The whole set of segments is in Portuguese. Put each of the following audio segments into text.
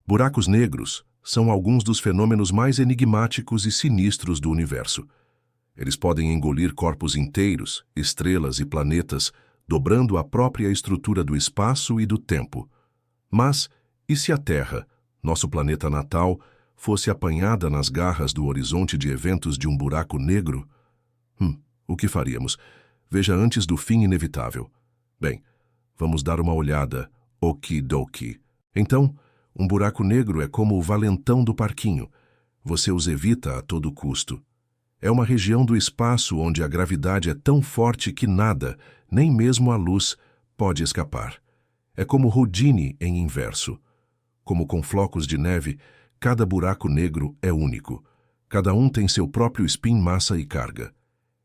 Buracos negros são alguns dos fenômenos mais enigmáticos e sinistros do universo. Eles podem engolir corpos inteiros, estrelas e planetas, dobrando a própria estrutura do espaço e do tempo. Mas, e se a Terra, nosso planeta natal, fosse apanhada nas garras do horizonte de eventos de um buraco negro? O que faríamos? Veja antes do fim inevitável. Bem, vamos dar uma olhada, okidoki. Então, um buraco negro é como o valentão do parquinho. Você os evita a todo custo. É uma região do espaço onde a gravidade é tão forte que nada, nem mesmo a luz, pode escapar. É como Houdini em inverso. Como com flocos de neve, cada buraco negro é único. Cada um tem seu próprio spin, massa e carga.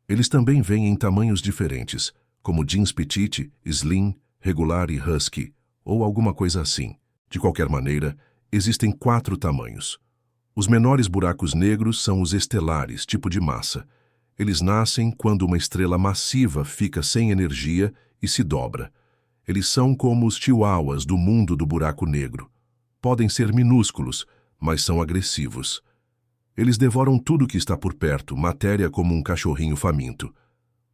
Eles também vêm em tamanhos diferentes, como jeans petite, slim, regular e husky, ou alguma coisa assim. De qualquer maneira, existem 4 tamanhos. Os menores buracos negros são os estelares, tipo de massa. Eles nascem quando uma estrela massiva fica sem energia e se dobra. Eles são como os chihuahuas do mundo do buraco negro. Podem ser minúsculos, mas são agressivos. Eles devoram tudo que está por perto, matéria como um cachorrinho faminto.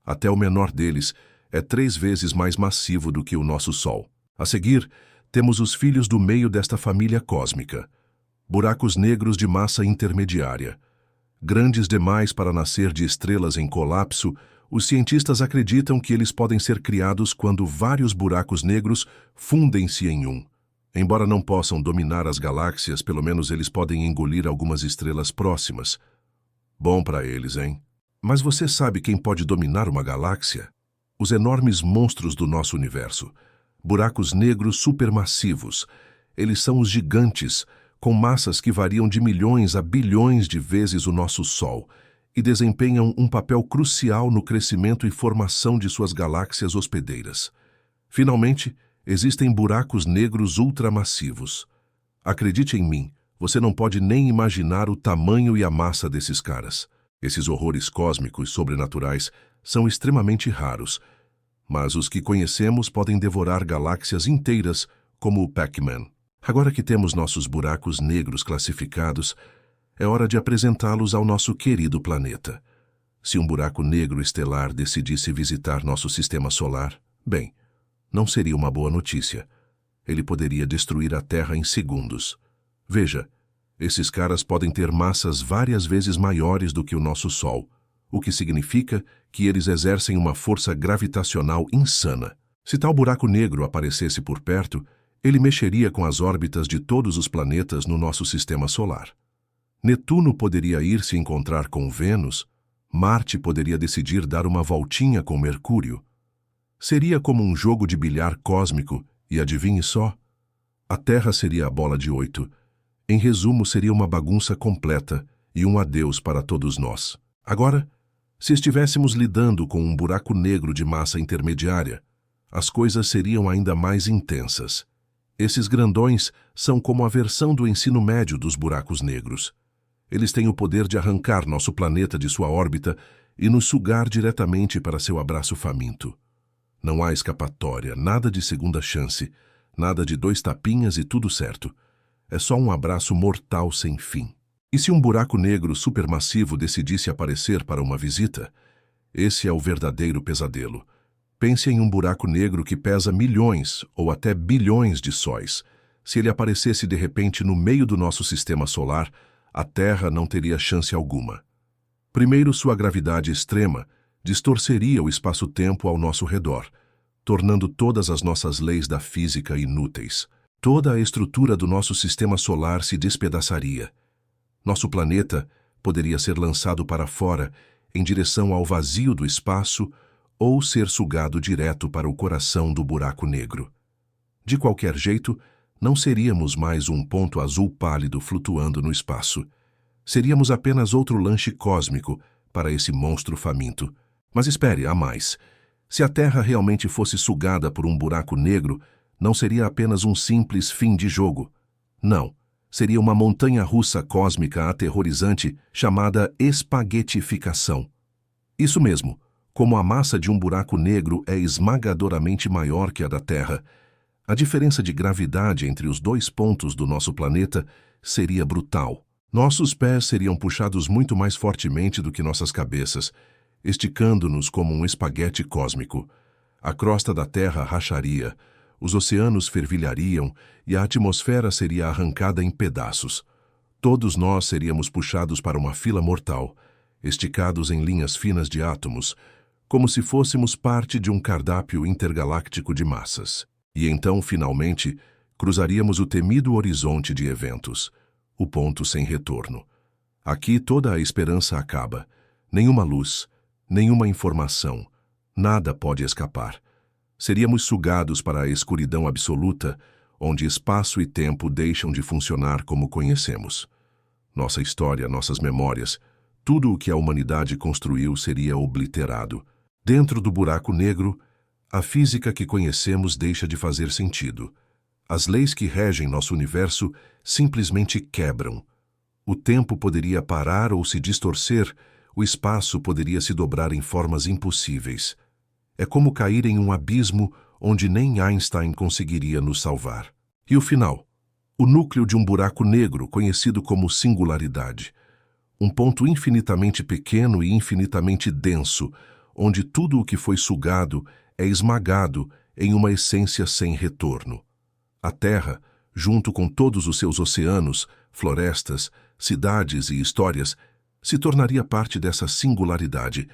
Até o menor deles é 3 vezes mais massivo do que o nosso Sol. A seguir, temos os filhos do meio desta família cósmica. Buracos negros de massa intermediária. Grandes demais para nascer de estrelas em colapso, os cientistas acreditam que eles podem ser criados quando vários buracos negros fundem-se em um. Embora não possam dominar as galáxias, pelo menos eles podem engolir algumas estrelas próximas. Bom para eles, hein? Mas você sabe quem pode dominar uma galáxia? Os enormes monstros do nosso universo. Buracos negros supermassivos. Eles são os gigantes, com massas que variam de milhões a bilhões de vezes o nosso Sol, e desempenham um papel crucial no crescimento e formação de suas galáxias hospedeiras. Finalmente, existem buracos negros ultramassivos. Acredite em mim, você não pode nem imaginar o tamanho e a massa desses caras. Esses horrores cósmicos sobrenaturais são extremamente raros, mas os que conhecemos podem devorar galáxias inteiras, como o Pac-Man. Agora que temos nossos buracos negros classificados, é hora de apresentá-los ao nosso querido planeta. Se um buraco negro estelar decidisse visitar nosso sistema solar, bem, não seria uma boa notícia. Ele poderia destruir a Terra em segundos. Veja, esses caras podem ter massas várias vezes maiores do que o nosso Sol, o que significa que eles exercem uma força gravitacional insana. Se tal buraco negro aparecesse por perto, ele mexeria com as órbitas de todos os planetas no nosso sistema solar. Netuno poderia ir se encontrar com Vênus, Marte poderia decidir dar uma voltinha com Mercúrio. Seria como um jogo de bilhar cósmico, e adivinhe só, a Terra seria a bola de 8. Em resumo, seria uma bagunça completa e um adeus para todos nós. Agora, se estivéssemos lidando com um buraco negro de massa intermediária, as coisas seriam ainda mais intensas. Esses grandões são como a versão do ensino médio dos buracos negros. Eles têm o poder de arrancar nosso planeta de sua órbita e nos sugar diretamente para seu abraço faminto. Não há escapatória, nada de segunda chance, nada de 2 tapinhas e tudo certo. É só um abraço mortal sem fim. E se um buraco negro supermassivo decidisse aparecer para uma visita? Esse é o verdadeiro pesadelo. Pense em um buraco negro que pesa milhões ou até bilhões de sóis. Se ele aparecesse de repente no meio do nosso sistema solar, a Terra não teria chance alguma. Primeiro, sua gravidade extrema distorceria o espaço-tempo ao nosso redor, tornando todas as nossas leis da física inúteis. Toda a estrutura do nosso sistema solar se despedaçaria. Nosso planeta poderia ser lançado para fora, em direção ao vazio do espaço, ou ser sugado direto para o coração do buraco negro. De qualquer jeito, não seríamos mais um ponto azul pálido flutuando no espaço. Seríamos apenas outro lanche cósmico para esse monstro faminto. Mas espere, há mais. Se a Terra realmente fosse sugada por um buraco negro, não seria apenas um simples fim de jogo. Não, seria uma montanha-russa cósmica aterrorizante chamada espaguetificação. Isso mesmo, como a massa de um buraco negro é esmagadoramente maior que a da Terra, A diferença de gravidade entre os dois pontos do nosso planeta seria brutal. Nossos pés seriam puxados muito mais fortemente do que nossas cabeças, esticando-nos como um espaguete cósmico. A crosta da Terra racharia, os oceanos fervilhariam e a atmosfera seria arrancada em pedaços. Todos nós seríamos puxados para uma fila mortal, esticados em linhas finas de átomos, como se fôssemos parte de um cardápio intergaláctico de massas. E então, finalmente, cruzaríamos o temido horizonte de eventos, o ponto sem retorno. Aqui toda a esperança acaba. Nenhuma luz, nenhuma informação, nada pode escapar. Seríamos sugados para a escuridão absoluta, onde espaço e tempo deixam de funcionar como conhecemos. Nossa história, nossas memórias, tudo o que a humanidade construiu seria obliterado. Dentro do buraco negro, a física que conhecemos deixa de fazer sentido. As leis que regem nosso universo simplesmente quebram. O tempo poderia parar ou se distorcer, o espaço poderia se dobrar em formas impossíveis. É como cair em um abismo onde nem Einstein conseguiria nos salvar. E o final? O núcleo de um buraco negro, conhecido como singularidade. Um ponto infinitamente pequeno e infinitamente denso, onde tudo o que foi sugado é esmagado em uma essência sem retorno. A Terra, junto com todos os seus oceanos, florestas, cidades e histórias, se tornaria parte dessa singularidade,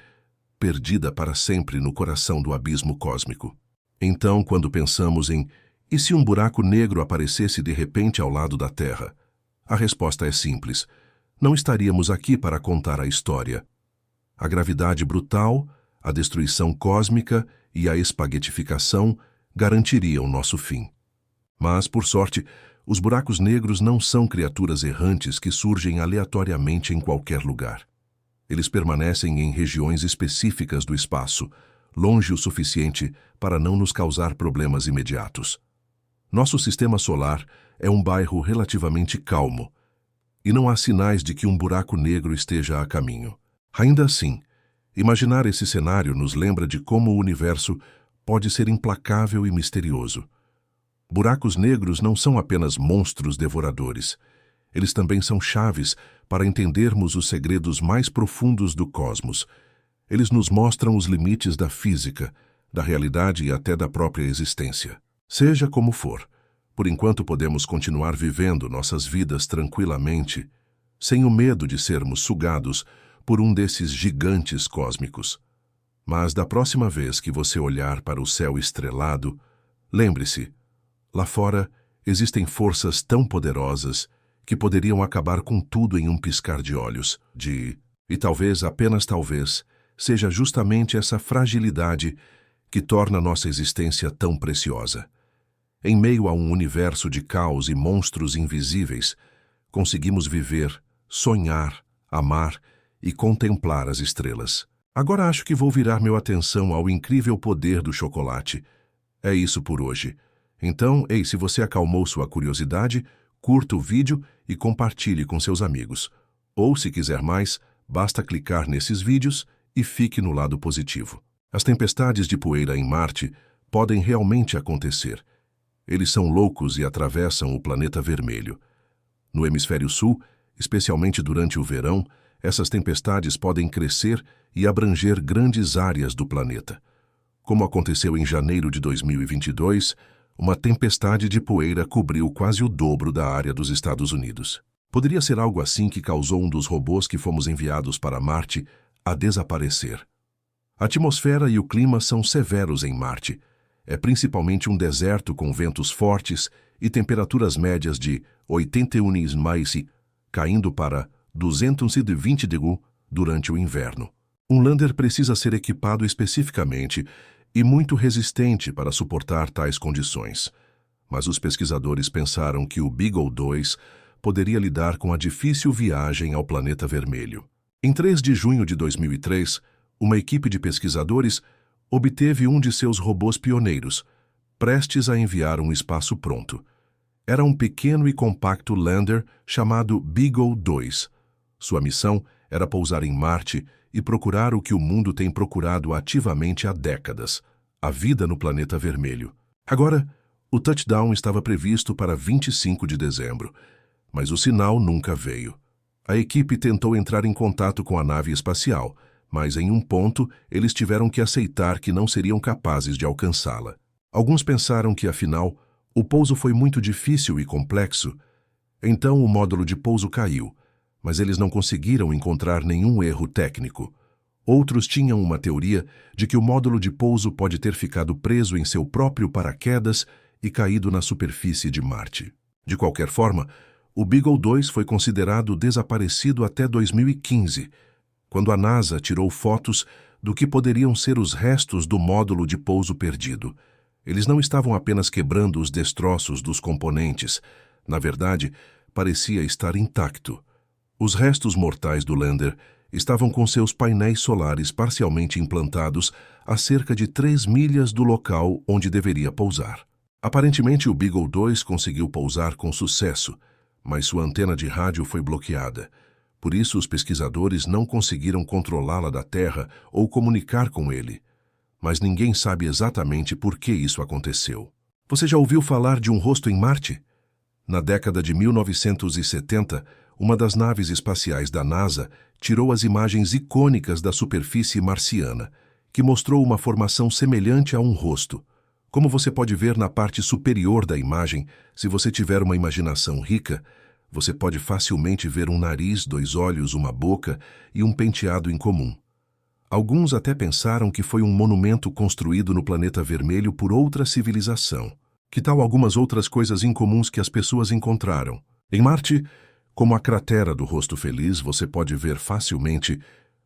perdida para sempre no coração do abismo cósmico. Então, quando pensamos em "e se um buraco negro aparecesse de repente ao lado da Terra?", a resposta é simples: não estaríamos aqui para contar a história. A gravidade brutal, a destruição cósmica e a espaguetificação garantiriam nosso fim. Mas, por sorte, os buracos negros não são criaturas errantes que surgem aleatoriamente em qualquer lugar. Eles permanecem em regiões específicas do espaço, longe o suficiente para não nos causar problemas imediatos. Nosso sistema solar é um bairro relativamente calmo, e não há sinais de que um buraco negro esteja a caminho. Ainda assim, imaginar esse cenário nos lembra de como o universo pode ser implacável e misterioso. Buracos negros não são apenas monstros devoradores. Eles também são chaves para entendermos os segredos mais profundos do cosmos. Eles nos mostram os limites da física, da realidade e até da própria existência. Seja como for, por enquanto podemos continuar vivendo nossas vidas tranquilamente, sem o medo de sermos sugados por um desses gigantes cósmicos. Mas da próxima vez que você olhar para o céu estrelado, lembre-se, lá fora existem forças tão poderosas que poderiam acabar com tudo em um piscar de olhos. E talvez, apenas talvez, seja justamente essa fragilidade que torna nossa existência tão preciosa. Em meio a um universo de caos e monstros invisíveis, conseguimos viver, sonhar, amar e contemplar as estrelas. Agora acho que vou virar minha atenção ao incrível poder do chocolate. É isso por hoje. Então, se você acalmou sua curiosidade, curta o vídeo e compartilhe com seus amigos. Ou, se quiser mais, basta clicar nesses vídeos e fique no lado positivo. As tempestades de poeira em Marte podem realmente acontecer. Eles são loucos e atravessam o planeta vermelho. No hemisfério sul, especialmente durante o verão, essas tempestades podem crescer e abranger grandes áreas do planeta. Como aconteceu em janeiro de 2022, uma tempestade de poeira cobriu quase o dobro da área dos Estados Unidos. Poderia ser algo assim que causou um dos robôs que fomos enviados para Marte a desaparecer. A atmosfera e o clima são severos em Marte. É principalmente um deserto com ventos fortes e temperaturas médias de 81 mais caindo para 220 degrees durante o inverno. Um lander precisa ser equipado especificamente e muito resistente para suportar tais condições. Mas os pesquisadores pensaram que o Beagle 2 poderia lidar com a difícil viagem ao planeta vermelho. Em 3 de junho de 2003, uma equipe de pesquisadores obteve um de seus robôs pioneiros, prestes a enviar um espaço pronto. Era um pequeno e compacto lander chamado Beagle 2. Sua missão era pousar em Marte e procurar o que o mundo tem procurado ativamente há décadas: a vida no planeta vermelho. Agora, O touchdown estava previsto para 25 de dezembro, mas o sinal nunca veio. A equipe tentou entrar em contato com a nave espacial, mas em um ponto eles tiveram que aceitar que não seriam capazes de alcançá-la. Alguns pensaram que, afinal, o pouso foi muito difícil e complexo. Então o módulo de pouso caiu, mas eles não conseguiram encontrar nenhum erro técnico. Outros tinham uma teoria de que o módulo de pouso pode ter ficado preso em seu próprio paraquedas e caído na superfície de Marte. De qualquer forma, o Beagle 2 foi considerado desaparecido até 2015, quando a NASA tirou fotos do que poderiam ser os restos do módulo de pouso perdido. Eles não estavam apenas quebrando os destroços dos componentes. Na verdade, parecia estar intacto. Os restos mortais do lander estavam com seus painéis solares parcialmente implantados a cerca de 3 milhas do local onde deveria pousar. Aparentemente, o Beagle 2 conseguiu pousar com sucesso, mas sua antena de rádio foi bloqueada. Por isso, os pesquisadores não conseguiram controlá-la da Terra ou comunicar com ele. Mas ninguém sabe exatamente por que isso aconteceu. Você já ouviu falar de um rosto em Marte? Na década de 1970, uma das naves espaciais da NASA tirou as imagens icônicas da superfície marciana, que mostrou uma formação semelhante a um rosto. Como você pode ver na parte superior da imagem, se você tiver uma imaginação rica, você pode facilmente ver um nariz, 2 olhos, uma boca e um penteado em comum. Alguns até pensaram que foi um monumento construído no planeta vermelho por outra civilização. Que tal algumas outras coisas incomuns que as pessoas encontraram? Em Marte, como a cratera do rosto feliz, você pode ver facilmente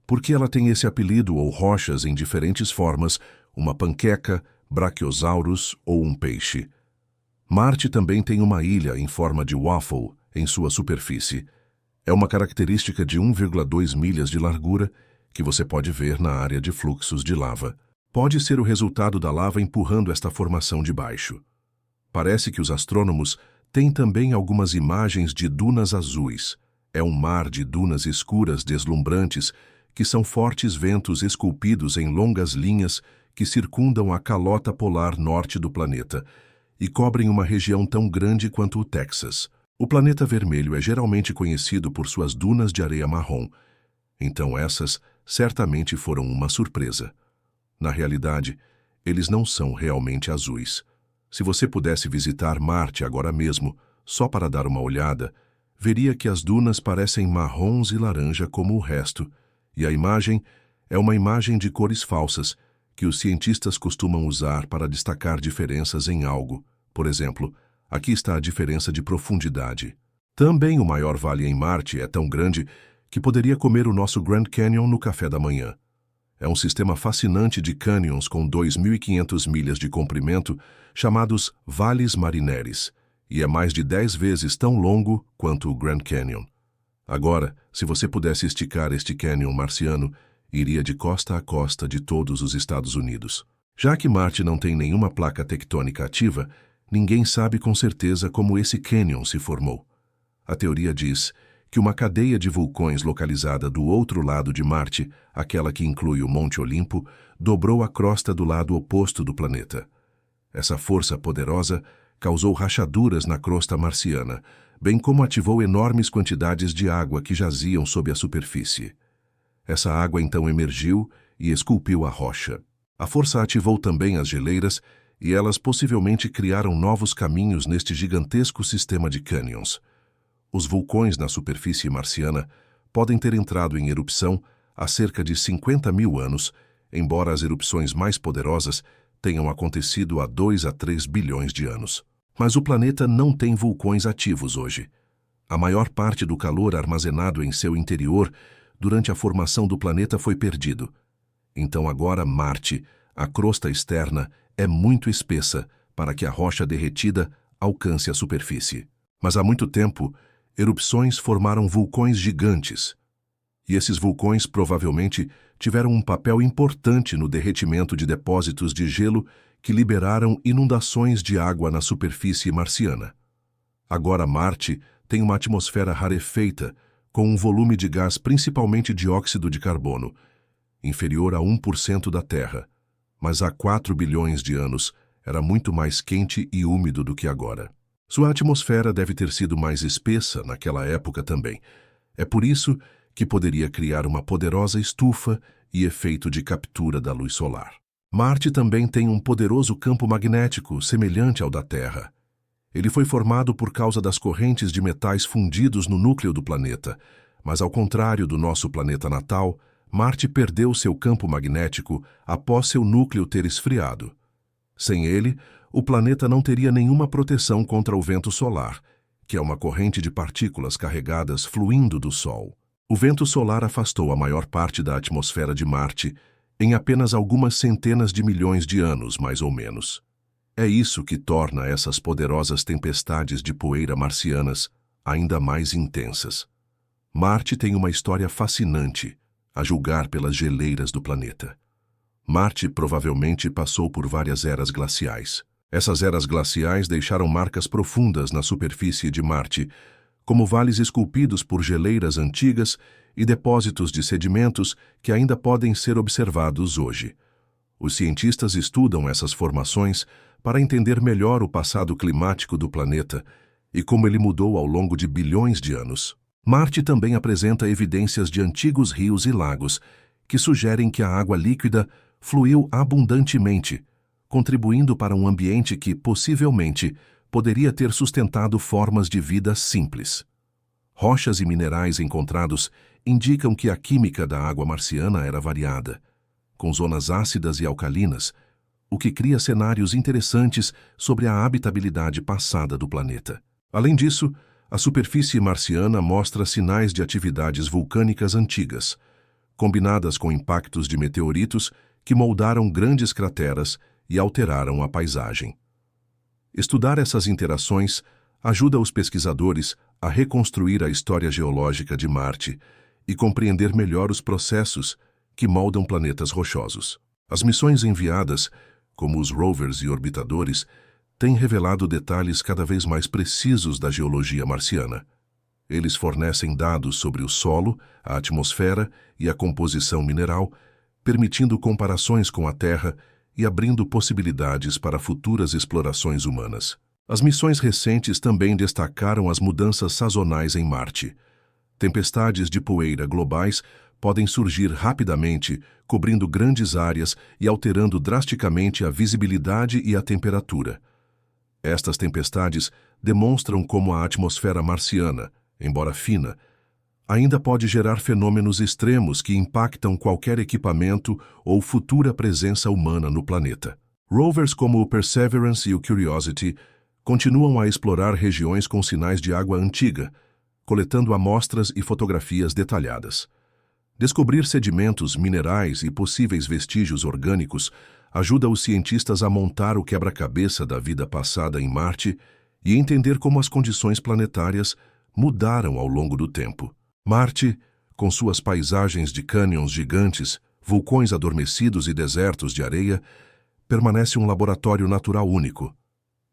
por que ela tem esse apelido ou rochas em diferentes formas, uma panqueca, brachiosaurus ou um peixe. Marte também tem uma ilha em forma de waffle em sua superfície. É uma característica de 1,2 milhas de largura que você pode ver na área de fluxos de lava. Pode ser o resultado da lava empurrando esta formação de baixo. Parece que os astrônomos têm também algumas imagens de dunas azuis. É um mar de dunas escuras deslumbrantes que são fortes ventos esculpidos em longas linhas que circundam a calota polar norte do planeta e cobrem uma região tão grande quanto o Texas. O planeta vermelho é geralmente conhecido por suas dunas de areia marrom, então essas certamente foram uma surpresa. Na realidade, eles não são realmente azuis. Se você pudesse visitar Marte agora mesmo, só para dar uma olhada, veria que as dunas parecem marrons e laranja como o resto, e a imagem é uma imagem de cores falsas, que os cientistas costumam usar para destacar diferenças em algo. Por exemplo, aqui está a diferença de profundidade. Também o maior vale em Marte é tão grande que poderia comer o nosso Grand Canyon no café da manhã. É um sistema fascinante de cânions com 2.500 milhas de comprimento, chamados Vales Marineris, e é mais de 10 vezes tão longo quanto o Grand Canyon. Agora, se você pudesse esticar este canyon marciano, iria de costa a costa de todos os Estados Unidos. Já que Marte não tem nenhuma placa tectônica ativa, ninguém sabe com certeza como esse canyon se formou. A teoria diz que uma cadeia de vulcões localizada do outro lado de Marte, aquela que inclui o Monte Olimpo, dobrou a crosta do lado oposto do planeta. Essa força poderosa causou rachaduras na crosta marciana, bem como ativou enormes quantidades de água que jaziam sob a superfície. Essa água então emergiu e esculpiu a rocha. A força ativou também as geleiras e elas possivelmente criaram novos caminhos neste gigantesco sistema de cânions. Os vulcões na superfície marciana podem ter entrado em erupção há cerca de 50 mil anos, embora as erupções mais poderosas tenham acontecido há 2 a 3 bilhões de anos. Mas o planeta não tem vulcões ativos hoje. A maior parte do calor armazenado em seu interior durante a formação do planeta foi perdido. Então agora Marte, a crosta externa, é muito espessa para que a rocha derretida alcance a superfície. Mas há muito tempo, erupções formaram vulcões gigantes. E esses vulcões provavelmente tiveram um papel importante no derretimento de depósitos de gelo que liberaram inundações de água na superfície marciana. Agora Marte tem uma atmosfera rarefeita, com um volume de gás principalmente dióxido de carbono, inferior a 1% da Terra, mas há 4 bilhões de anos era muito mais quente e úmido do que agora. Sua atmosfera deve ter sido mais espessa naquela época também. É por isso que poderia criar uma poderosa estufa e efeito de captura da luz solar. Marte também tem um poderoso campo magnético semelhante ao da Terra. Ele foi formado por causa das correntes de metais fundidos no núcleo do planeta, mas ao contrário do nosso planeta natal, Marte perdeu seu campo magnético após seu núcleo ter esfriado. Sem ele, o planeta não teria nenhuma proteção contra o vento solar, que é uma corrente de partículas carregadas fluindo do Sol. O vento solar afastou a maior parte da atmosfera de Marte em apenas algumas centenas de milhões de anos, mais ou menos. É isso que torna essas poderosas tempestades de poeira marcianas ainda mais intensas. Marte tem uma história fascinante, a julgar pelas geleiras do planeta. Marte provavelmente passou por várias eras glaciais. Essas eras glaciais deixaram marcas profundas na superfície de Marte, como vales esculpidos por geleiras antigas e depósitos de sedimentos que ainda podem ser observados hoje. Os cientistas estudam essas formações para entender melhor o passado climático do planeta e como ele mudou ao longo de bilhões de anos. Marte também apresenta evidências de antigos rios e lagos que sugerem que a água líquida fluiu abundantemente, contribuindo para um ambiente que, possivelmente, poderia ter sustentado formas de vida simples. Rochas e minerais encontrados indicam que a química da água marciana era variada, com zonas ácidas e alcalinas, o que cria cenários interessantes sobre a habitabilidade passada do planeta. Além disso, a superfície marciana mostra sinais de atividades vulcânicas antigas, combinadas com impactos de meteoritos que moldaram grandes crateras e alteraram a paisagem. Estudar essas interações ajuda os pesquisadores a reconstruir a história geológica de Marte e compreender melhor os processos que moldam planetas rochosos. As missões enviadas, como os rovers e orbitadores, têm revelado detalhes cada vez mais precisos da geologia marciana. Eles fornecem dados sobre o solo, a atmosfera e a composição mineral, permitindo comparações com a Terra e abrindo possibilidades para futuras explorações humanas. As missões recentes também destacaram as mudanças sazonais em Marte. Tempestades de poeira globais podem surgir rapidamente, cobrindo grandes áreas e alterando drasticamente a visibilidade e a temperatura. Estas tempestades demonstram como a atmosfera marciana, embora fina, ainda pode gerar fenômenos extremos que impactam qualquer equipamento ou futura presença humana no planeta. Rovers como o Perseverance e o Curiosity continuam a explorar regiões com sinais de água antiga, coletando amostras e fotografias detalhadas. Descobrir sedimentos, minerais e possíveis vestígios orgânicos ajuda os cientistas a montar o quebra-cabeça da vida passada em Marte e entender como as condições planetárias mudaram ao longo do tempo. Marte, com suas paisagens de cânions gigantes, vulcões adormecidos e desertos de areia, permanece um laboratório natural único.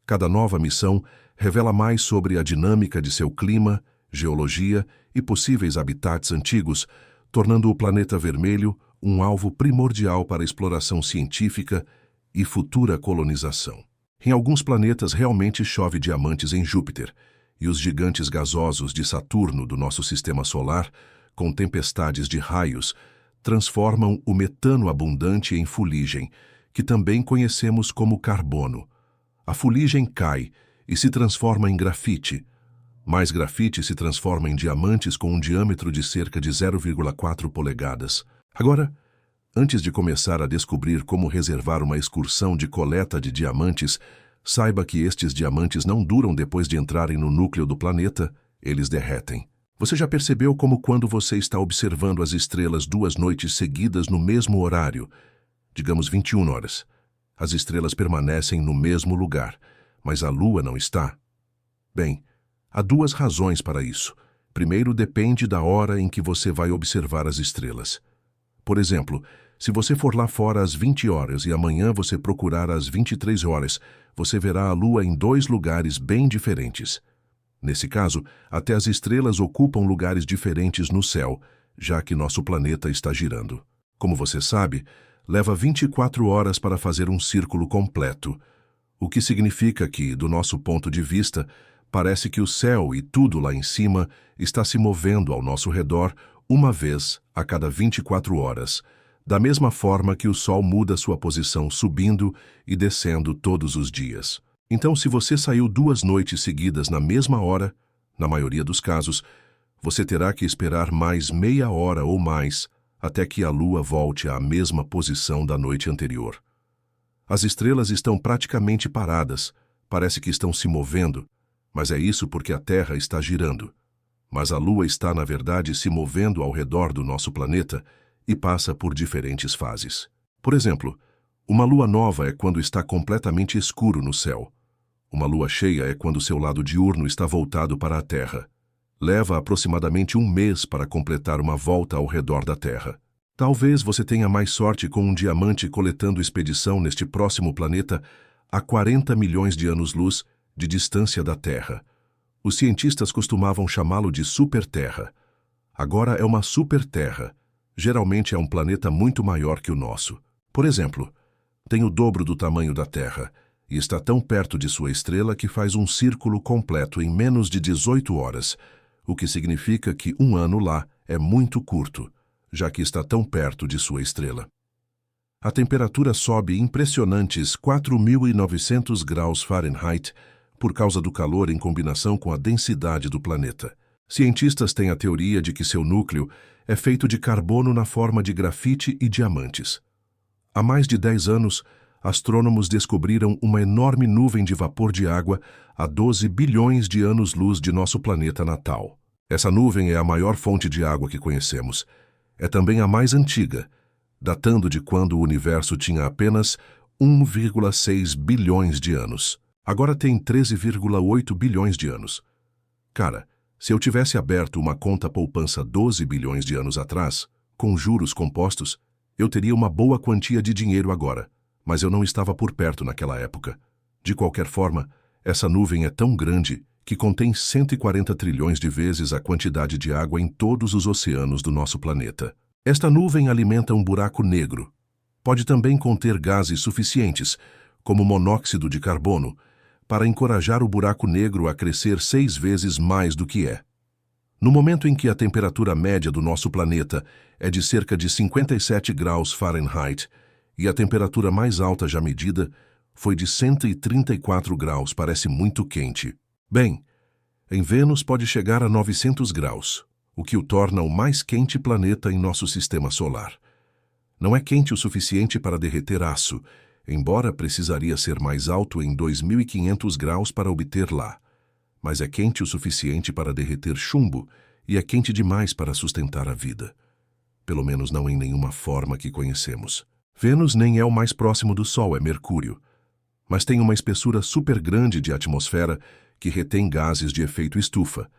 Cada nova missão revela mais sobre a dinâmica de seu clima, geologia e possíveis habitats antigos, tornando o planeta vermelho um alvo primordial para exploração científica e futura colonização. Em alguns planetas realmente chove diamantes em Júpiter, e os gigantes gasosos de Saturno do nosso sistema solar, com tempestades de raios, transformam o metano abundante em fuligem, que também conhecemos como carbono. A fuligem cai e se transforma em grafite. Mais grafite se transforma em diamantes com um diâmetro de cerca de 0,4 polegadas. Agora, antes de começar a descobrir como reservar uma excursão de coleta de diamantes, saiba que estes diamantes não duram depois de entrarem no núcleo do planeta, eles derretem. Você já percebeu como quando você está observando as estrelas 2 noites seguidas no mesmo horário, digamos 21 horas, as estrelas permanecem no mesmo lugar, mas a Lua não está? Bem, há 2 razões para isso. Primeiro, depende da hora em que você vai observar as estrelas. Por exemplo, se você for lá fora às 20 horas e amanhã você procurar às 23 horas, você verá a Lua em 2 lugares bem diferentes. Nesse caso, até as estrelas ocupam lugares diferentes no céu, já que nosso planeta está girando. Como você sabe, leva 24 horas para fazer um círculo completo. o que significa que, do nosso ponto de vista, parece que o céu e tudo lá em cima está se movendo ao nosso redor uma vez a cada 24 horas, da mesma forma que o Sol muda sua posição subindo e descendo todos os dias. Então, se você saiu 2 noites seguidas na mesma hora, na maioria dos casos, você terá que esperar mais meia hora ou mais até que a Lua volte à mesma posição da noite anterior. As estrelas estão praticamente paradas, parece que estão se movendo, mas é isso porque a Terra está girando. Mas a Lua está, na verdade, se movendo ao redor do nosso planeta e passa por diferentes fases. Por exemplo, uma lua nova é quando está completamente escuro no céu. Uma lua cheia é quando seu lado diurno está voltado para a Terra. Leva aproximadamente 1 mês para completar uma volta ao redor da Terra. Talvez você tenha mais sorte com um diamante coletando expedição neste próximo planeta a 40 milhões de anos-luz de distância da Terra. Os cientistas costumavam chamá-lo de super-terra. Agora é uma super-terra. Geralmente é um planeta muito maior que o nosso. Por exemplo, tem o dobro do tamanho da Terra e está tão perto de sua estrela que faz um círculo completo em menos de 18 horas, o que significa que 1 ano lá é muito curto, já que está tão perto de sua estrela. A temperatura sobe impressionantes 4.900 graus Fahrenheit por causa do calor em combinação com a densidade do planeta. Cientistas têm a teoria de que seu núcleo é feito de carbono na forma de grafite e diamantes. Há mais de 10 anos, astrônomos descobriram uma enorme nuvem de vapor de água a 12 bilhões de anos-luz de nosso planeta natal. Essa nuvem é a maior fonte de água que conhecemos. É também a mais antiga, datando de quando o universo tinha apenas 1,6 bilhões de anos. Agora tem 13,8 bilhões de anos. Cara, se eu tivesse aberto uma conta poupança 12 bilhões de anos atrás, com juros compostos, eu teria uma boa quantia de dinheiro agora, mas eu não estava por perto naquela época. De qualquer forma, essa nuvem é tão grande que contém 140 trilhões de vezes a quantidade de água em todos os oceanos do nosso planeta. Esta nuvem alimenta um buraco negro. Pode também conter gases suficientes, como monóxido de carbono, para encorajar o buraco negro a crescer 6 vezes mais do que é. No momento em que a temperatura média do nosso planeta é de cerca de 57 graus Fahrenheit e a temperatura mais alta já medida foi de 134 graus, parece muito quente. Bem, em Vênus pode chegar a 900 graus, o que o torna o mais quente planeta em nosso sistema solar. Não é quente o suficiente para derreter aço, embora precisaria ser mais alto em 2.500 graus para obter lá. Mas é quente o suficiente para derreter chumbo e é quente demais para sustentar a vida. Pelo menos não em nenhuma forma que conhecemos. Vênus nem é o mais próximo do Sol, é Mercúrio. Mas tem uma espessura super grande de atmosfera que retém gases de efeito estufa.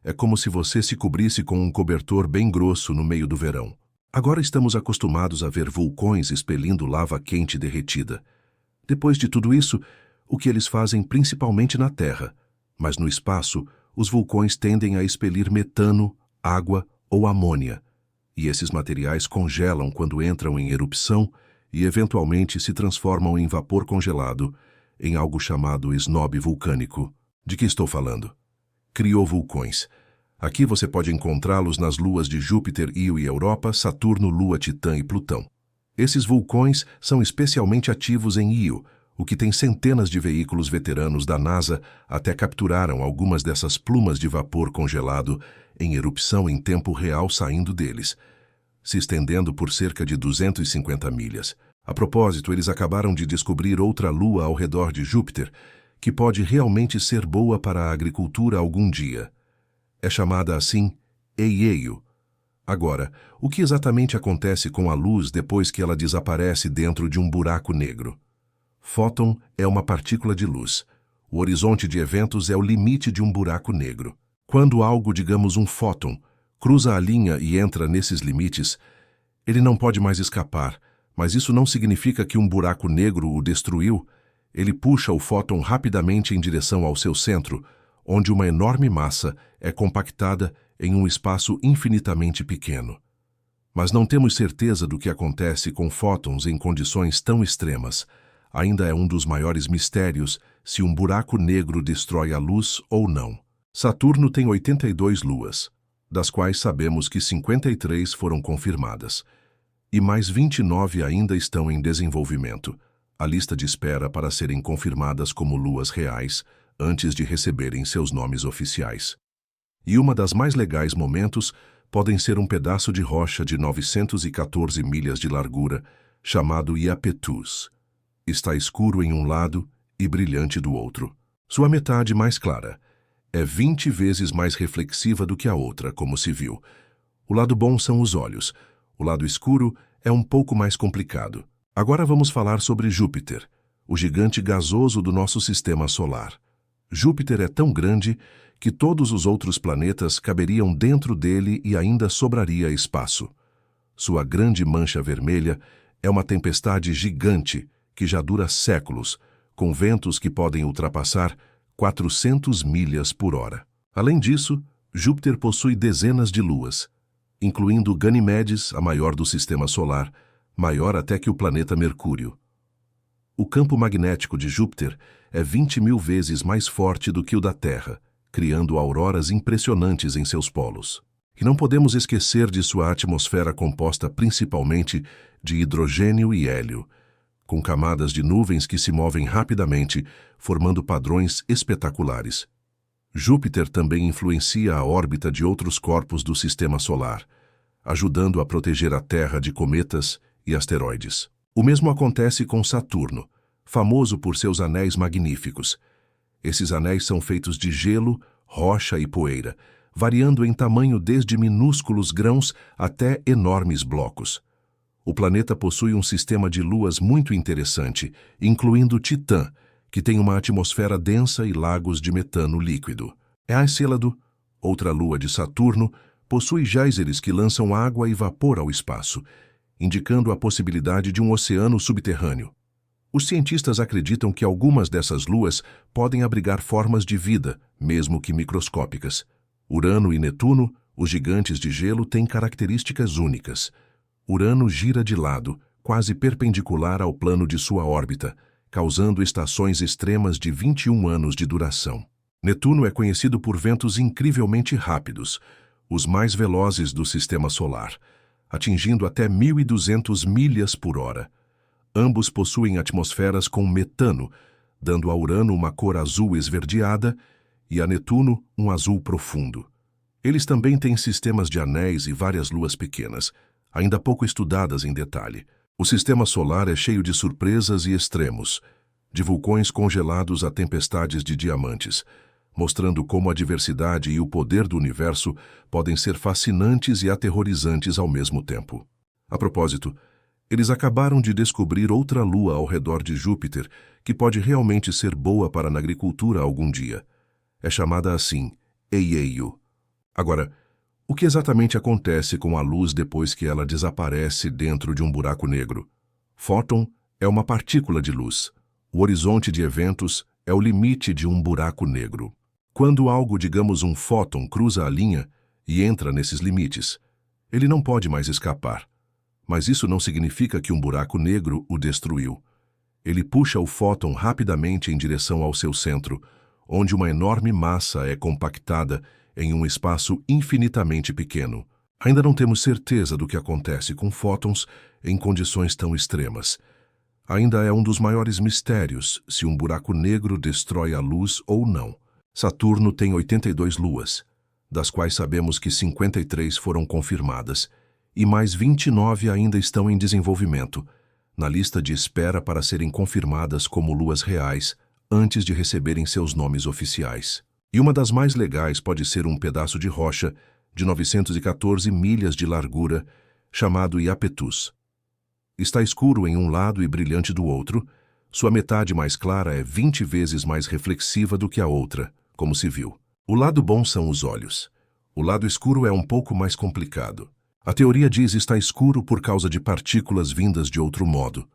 É como se você se cobrisse com um cobertor bem grosso no meio do verão. Agora estamos acostumados a ver vulcões expelindo lava quente derretida. Depois de tudo isso, o que eles fazem principalmente na Terra, mas no espaço, os vulcões tendem a expelir metano, água ou amônia, e esses materiais congelam quando entram em erupção e eventualmente se transformam em vapor congelado, em algo chamado esnobe vulcânico. De que estou falando? Criovulcões. Aqui você pode encontrá-los nas luas de Júpiter, Io e Europa, Saturno, Lua, Titã e Plutão. Esses vulcões são especialmente ativos em Io, o que tem centenas de veículos veteranos da NASA até capturaram algumas dessas plumas de vapor congelado em erupção em tempo real saindo deles, se estendendo por cerca de 250 milhas. A propósito, eles acabaram de descobrir outra lua ao redor de Júpiter, que pode realmente ser boa para a agricultura algum dia. É chamada assim Eieio. Agora, o que exatamente acontece com a luz depois que ela desaparece dentro de um buraco negro? Fóton é uma partícula de luz. O horizonte de eventos é o limite de um buraco negro. Quando algo, digamos um fóton, cruza a linha e entra nesses limites, ele não pode mais escapar, mas isso não significa que um buraco negro o destruiu. Ele puxa o fóton rapidamente em direção ao seu centro, onde uma enorme massa é compactada em um espaço infinitamente pequeno. Mas não temos certeza do que acontece com fótons em condições tão extremas. ainda é um dos maiores mistérios se um buraco negro destrói a luz ou não. Saturno tem 82 luas, das quais sabemos que 53 foram confirmadas, e mais 29 ainda estão em desenvolvimento, a lista de espera para serem confirmadas como luas reais antes de receberem seus nomes oficiais. E uma das mais legais momentos podem ser um pedaço de rocha de 914 milhas de largura, chamado Iapetus. Está escuro em um lado e brilhante do outro. Sua metade mais clara é 20 vezes mais reflexiva do que a outra, como se viu. O lado bom são os olhos. O lado escuro é um pouco mais complicado. Agora vamos falar sobre Júpiter, o gigante gasoso do nosso sistema solar. Júpiter é tão grande que todos os outros planetas caberiam dentro dele e ainda sobraria espaço. Sua grande mancha vermelha é uma tempestade gigante que já dura séculos, com ventos que podem ultrapassar 400 milhas por hora. Além disso, Júpiter possui dezenas de luas, incluindo Ganimedes, a maior do sistema solar, maior até que o planeta Mercúrio. O campo magnético de Júpiter é 20.000 vezes mais forte do que o da Terra, criando auroras impressionantes em seus polos. E não podemos esquecer de sua atmosfera composta principalmente de hidrogênio e hélio, com camadas de nuvens que se movem rapidamente, formando padrões espetaculares. Júpiter também influencia a órbita de outros corpos do sistema solar, ajudando a proteger a Terra de cometas e asteroides. O mesmo acontece com Saturno, famoso por seus anéis magníficos. Esses anéis são feitos de gelo, rocha e poeira, variando em tamanho desde minúsculos grãos até enormes blocos. O planeta possui um sistema de luas muito interessante, incluindo Titã, que tem uma atmosfera densa e lagos de metano líquido. Encélado, outra lua de Saturno, possui geysers que lançam água e vapor ao espaço, indicando a possibilidade de um oceano subterrâneo. Os cientistas acreditam que algumas dessas luas podem abrigar formas de vida, mesmo que microscópicas. Urano e Netuno, os gigantes de gelo, têm características únicas. Urano gira de lado, quase perpendicular ao plano de sua órbita, causando estações extremas de 21 anos de duração. Netuno é conhecido por ventos incrivelmente rápidos, os mais velozes do sistema solar, atingindo até 1.200 milhas por hora. Ambos possuem atmosferas com metano, dando a Urano uma cor azul esverdeada e a Netuno um azul profundo. Eles também têm sistemas de anéis e várias luas pequenas, ainda pouco estudadas em detalhe. O sistema solar é cheio de surpresas e extremos, de vulcões congelados a tempestades de diamantes, mostrando como a diversidade e o poder do universo podem ser fascinantes e aterrorizantes ao mesmo tempo. A propósito, eles acabaram de descobrir outra lua ao redor de Júpiter que pode realmente ser boa para a agricultura algum dia. É chamada assim, Eieio. Agora, o que exatamente acontece com a luz depois que ela desaparece dentro de um buraco negro? Fóton é uma partícula de luz. O horizonte de eventos é o limite de um buraco negro. Quando algo, digamos um fóton, cruza a linha e entra nesses limites, ele não pode mais escapar. Mas isso não significa que um buraco negro o destruiu. Ele puxa o fóton rapidamente em direção ao seu centro, onde uma enorme massa é compactada em um espaço infinitamente pequeno. Ainda não temos certeza do que acontece com fótons em condições tão extremas. Ainda é um dos maiores mistérios se um buraco negro destrói a luz ou não. Saturno tem 82 luas, das quais sabemos que 53 foram confirmadas, e mais 29 ainda estão em desenvolvimento, na lista de espera para serem confirmadas como luas reais antes de receberem seus nomes oficiais. E uma das mais legais pode ser um pedaço de rocha de 914 milhas de largura, chamado Iapetus. Está escuro em um lado e brilhante do outro. Sua metade mais clara é 20 vezes mais reflexiva do que a outra, como se viu. O lado bom são os olhos. O lado escuro é um pouco mais complicado. A teoria diz está escuro por causa de partículas vindas de outro modo,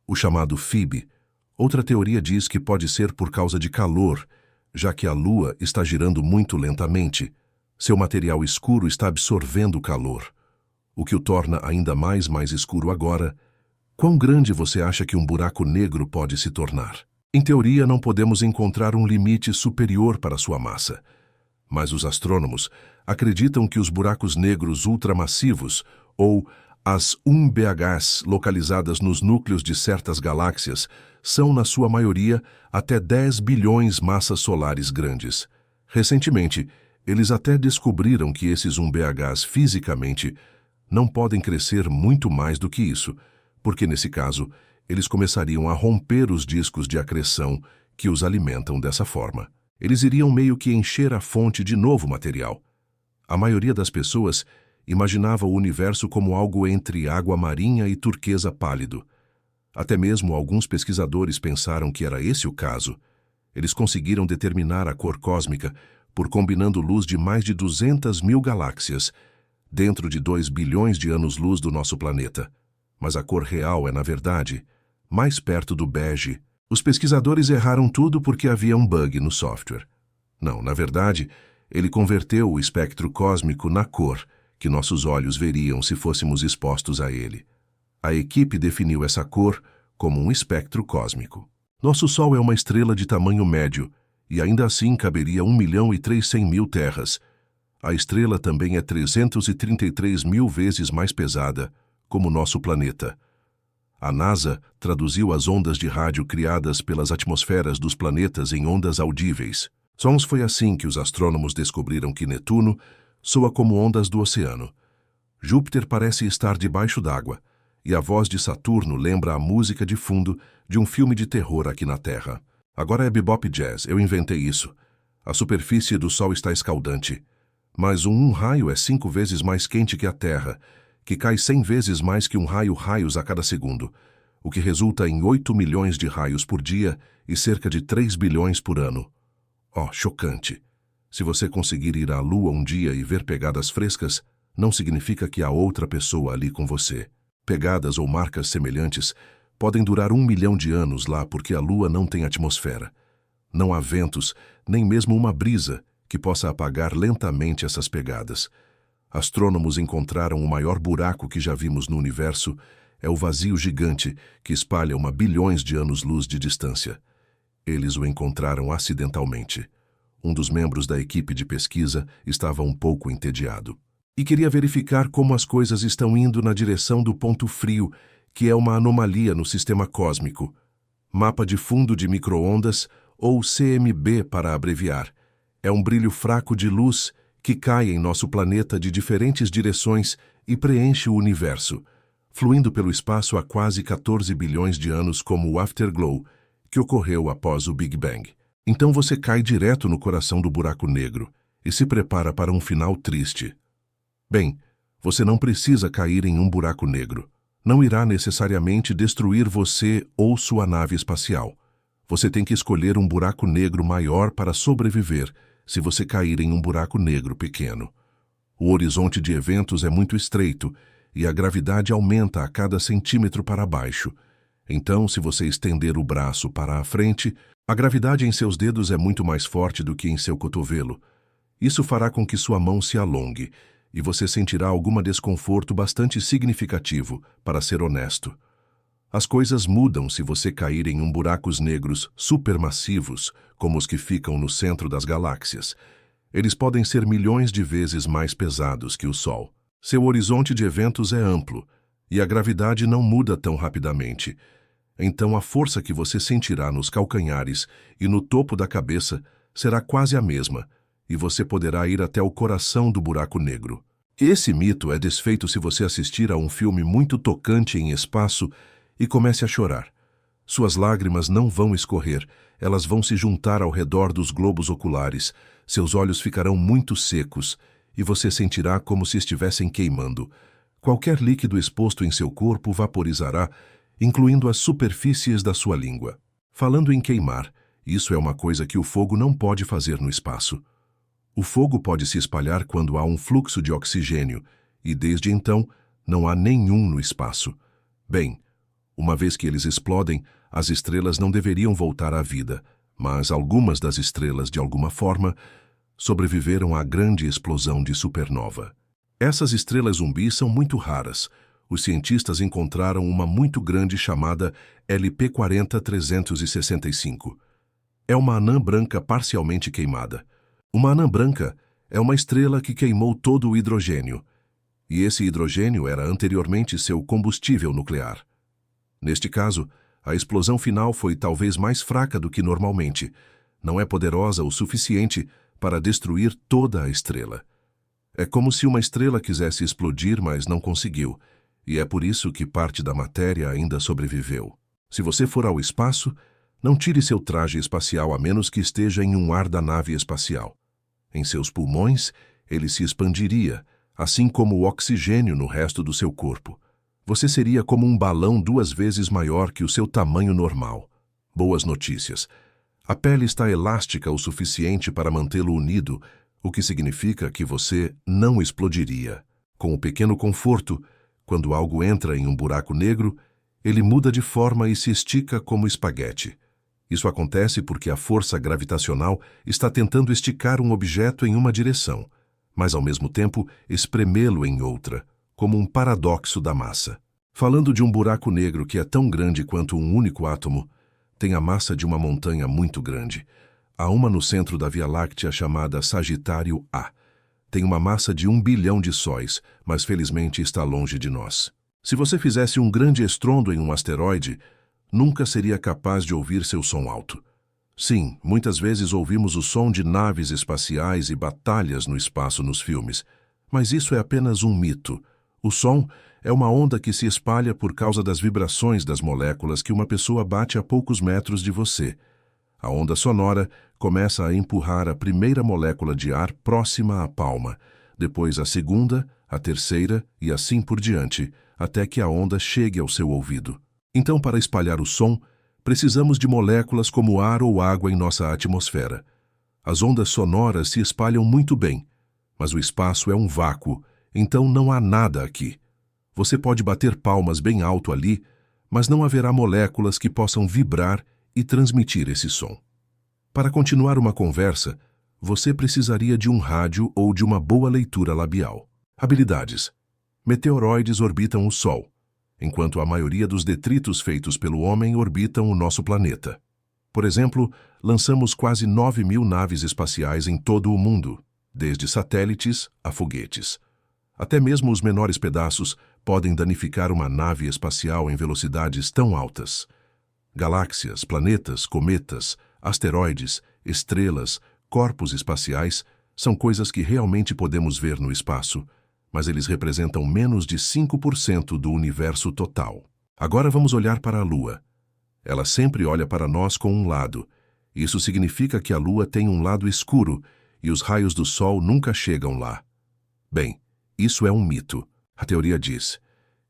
o chamado Phoebe. Outra teoria diz que pode ser por causa de calor, já que a Lua está girando muito lentamente. Seu material escuro está absorvendo calor, o que o torna ainda mais escuro agora, Quão grande você acha que um buraco negro pode se tornar? Em teoria, não podemos encontrar um limite superior para sua massa. Mas os astrônomos acreditam que os buracos negros ultramassivos, ou as UMBHs localizadas nos núcleos de certas galáxias, são, na sua maioria, até 10 bilhões massas solares grandes. Recentemente, eles até descobriram que esses UMBHs fisicamente não podem crescer muito mais do que isso, porque, nesse caso, eles começariam a romper os discos de acreção que os alimentam dessa forma. Eles iriam meio que encher a fonte de novo material. A maioria das pessoas imaginava o universo como algo entre água marinha e turquesa pálido. Até mesmo alguns pesquisadores pensaram que era esse o caso. Eles conseguiram determinar a cor cósmica por combinando luz de mais de 200 mil galáxias, dentro de 2 bilhões de anos-luz do nosso planeta. Mas a cor real é, na verdade, mais perto do bege. Os pesquisadores erraram tudo porque havia um bug no software. Não, na verdade, ele converteu o espectro cósmico na cor que nossos olhos veriam se fôssemos expostos a ele. A equipe definiu essa cor como um espectro cósmico. Nosso Sol é uma estrela de tamanho médio, e ainda assim caberia 1.300.000 terras. A estrela também é 333 mil vezes mais pesada, como nosso planeta. A NASA traduziu as ondas de rádio criadas pelas atmosferas dos planetas em ondas audíveis. Sons foi assim que os astrônomos descobriram que Netuno soa como ondas do oceano. Júpiter parece estar debaixo d'água, e a voz de Saturno lembra a música de fundo de um filme de terror aqui na Terra. Agora é bebop jazz, eu inventei isso. A superfície do Sol está escaldante, mas um raio é 5 vezes mais quente que a Terra, que cai 100 vezes mais que um raios a cada segundo, o que resulta em 8 milhões de raios por dia e cerca de 3 bilhões por ano. Chocante! Se você conseguir ir à Lua um dia e ver pegadas frescas, não significa que há outra pessoa ali com você. Pegadas ou marcas semelhantes podem durar 1 milhão de anos lá porque a Lua não tem atmosfera. Não há ventos, nem mesmo uma brisa que possa apagar lentamente essas pegadas. Astrônomos encontraram o maior buraco que já vimos no universo, é o vazio gigante que espalha 1 bilhões de anos-luz de distância. Eles o encontraram acidentalmente. Um dos membros da equipe de pesquisa estava um pouco entediado e queria verificar como as coisas estão indo na direção do ponto frio, que é uma anomalia no sistema cósmico. Mapa de fundo de micro-ondas, ou CMB para abreviar. É um brilho fraco de luz que cai em nosso planeta de diferentes direções e preenche o universo, fluindo pelo espaço há quase 14 bilhões de anos como o afterglow, que ocorreu após o Big Bang. Então você cai direto no coração do buraco negro e se prepara para um final triste. Bem, você não precisa cair em um buraco negro. Não irá necessariamente destruir você ou sua nave espacial. Você tem que escolher um buraco negro maior para sobreviver se você cair em um buraco negro pequeno. O horizonte de eventos é muito estreito e a gravidade aumenta a cada centímetro para baixo. Então, se você estender o braço para a frente, a gravidade em seus dedos é muito mais forte do que em seu cotovelo. Isso fará com que sua mão se alongue e você sentirá algum desconforto bastante significativo, para ser honesto. As coisas mudam se você cair em buracos negros supermassivos, como os que ficam no centro das galáxias. Eles podem ser milhões de vezes mais pesados que o Sol. Seu horizonte de eventos é amplo, e a gravidade não muda tão rapidamente. Então a força que você sentirá nos calcanhares e no topo da cabeça será quase a mesma, e você poderá ir até o coração do buraco negro. Esse mito é desfeito se você assistir a um filme muito tocante em espaço e comece a chorar. Suas lágrimas não vão escorrer, elas vão se juntar ao redor dos globos oculares, seus olhos ficarão muito secos e você sentirá como se estivessem queimando. Qualquer líquido exposto em seu corpo vaporizará, incluindo as superfícies da sua língua. Falando em queimar, isso é uma coisa que o fogo não pode fazer no espaço. O fogo pode se espalhar quando há um fluxo de oxigênio, e desde então não há nenhum no espaço. Bem, uma vez que eles explodem, as estrelas não deveriam voltar à vida, mas algumas das estrelas, de alguma forma, sobreviveram à grande explosão de supernova. Essas estrelas zumbis são muito raras. os cientistas encontraram uma muito grande chamada LP40-365. É uma anã branca parcialmente queimada. Uma anã branca é uma estrela que queimou todo o hidrogênio, e esse hidrogênio era anteriormente seu combustível nuclear. Neste caso, a explosão final foi talvez mais fraca do que normalmente. Não é poderosa o suficiente para destruir toda a estrela. É como se uma estrela quisesse explodir, mas não conseguiu, e é por isso que parte da matéria ainda sobreviveu. Se você for ao espaço, não tire seu traje espacial a menos que esteja em um ar da nave espacial. Em seus pulmões, ele se expandiria, assim como o oxigênio no resto do seu corpo. Você seria como um balão 2 vezes maior que o seu tamanho normal. Boas notícias. A pele está elástica o suficiente para mantê-lo unido, o que significa que você não explodiria. Com o pequeno conforto, quando algo entra em um buraco negro, ele muda de forma e se estica como espaguete. Isso acontece porque a força gravitacional está tentando esticar um objeto em uma direção, mas ao mesmo tempo espremê-lo em outra, como um paradoxo da massa. Falando de um buraco negro que é tão grande quanto um único átomo, tem a massa de uma montanha muito grande. Há uma no centro da Via Láctea chamada Sagitário A. Tem uma massa de 1 bilhão de sóis, mas felizmente está longe de nós. Se você fizesse um grande estrondo em um asteroide, nunca seria capaz de ouvir seu som alto. Sim, muitas vezes ouvimos o som de naves espaciais e batalhas no espaço nos filmes, mas isso é apenas um mito. O som é uma onda que se espalha por causa das vibrações das moléculas que uma pessoa bate a poucos metros de você. A onda sonora começa a empurrar a primeira molécula de ar próxima à palma, depois a segunda, a terceira e assim por diante, até que a onda chegue ao seu ouvido. Então, para espalhar o som, precisamos de moléculas como ar ou água em nossa atmosfera. As ondas sonoras se espalham muito bem, mas o espaço é um vácuo, então não há nada aqui. Você pode bater palmas bem alto ali, mas não haverá moléculas que possam vibrar e transmitir esse som. Para continuar uma conversa, você precisaria de um rádio ou de uma boa leitura labial. Habilidades. Meteoroides orbitam o Sol, enquanto a maioria dos detritos feitos pelo homem orbitam o nosso planeta. Por exemplo, lançamos quase 9.000 naves espaciais em todo o mundo, desde satélites a foguetes. Até mesmo os menores pedaços podem danificar uma nave espacial em velocidades tão altas. Galáxias, planetas, cometas, asteroides, estrelas, corpos espaciais são coisas que realmente podemos ver no espaço, mas eles representam menos de 5% do universo total. Agora vamos olhar para a Lua. Ela sempre olha para nós com um lado. Isso significa que a Lua tem um lado escuro e os raios do Sol nunca chegam lá. Bem, isso é um mito. A teoria diz: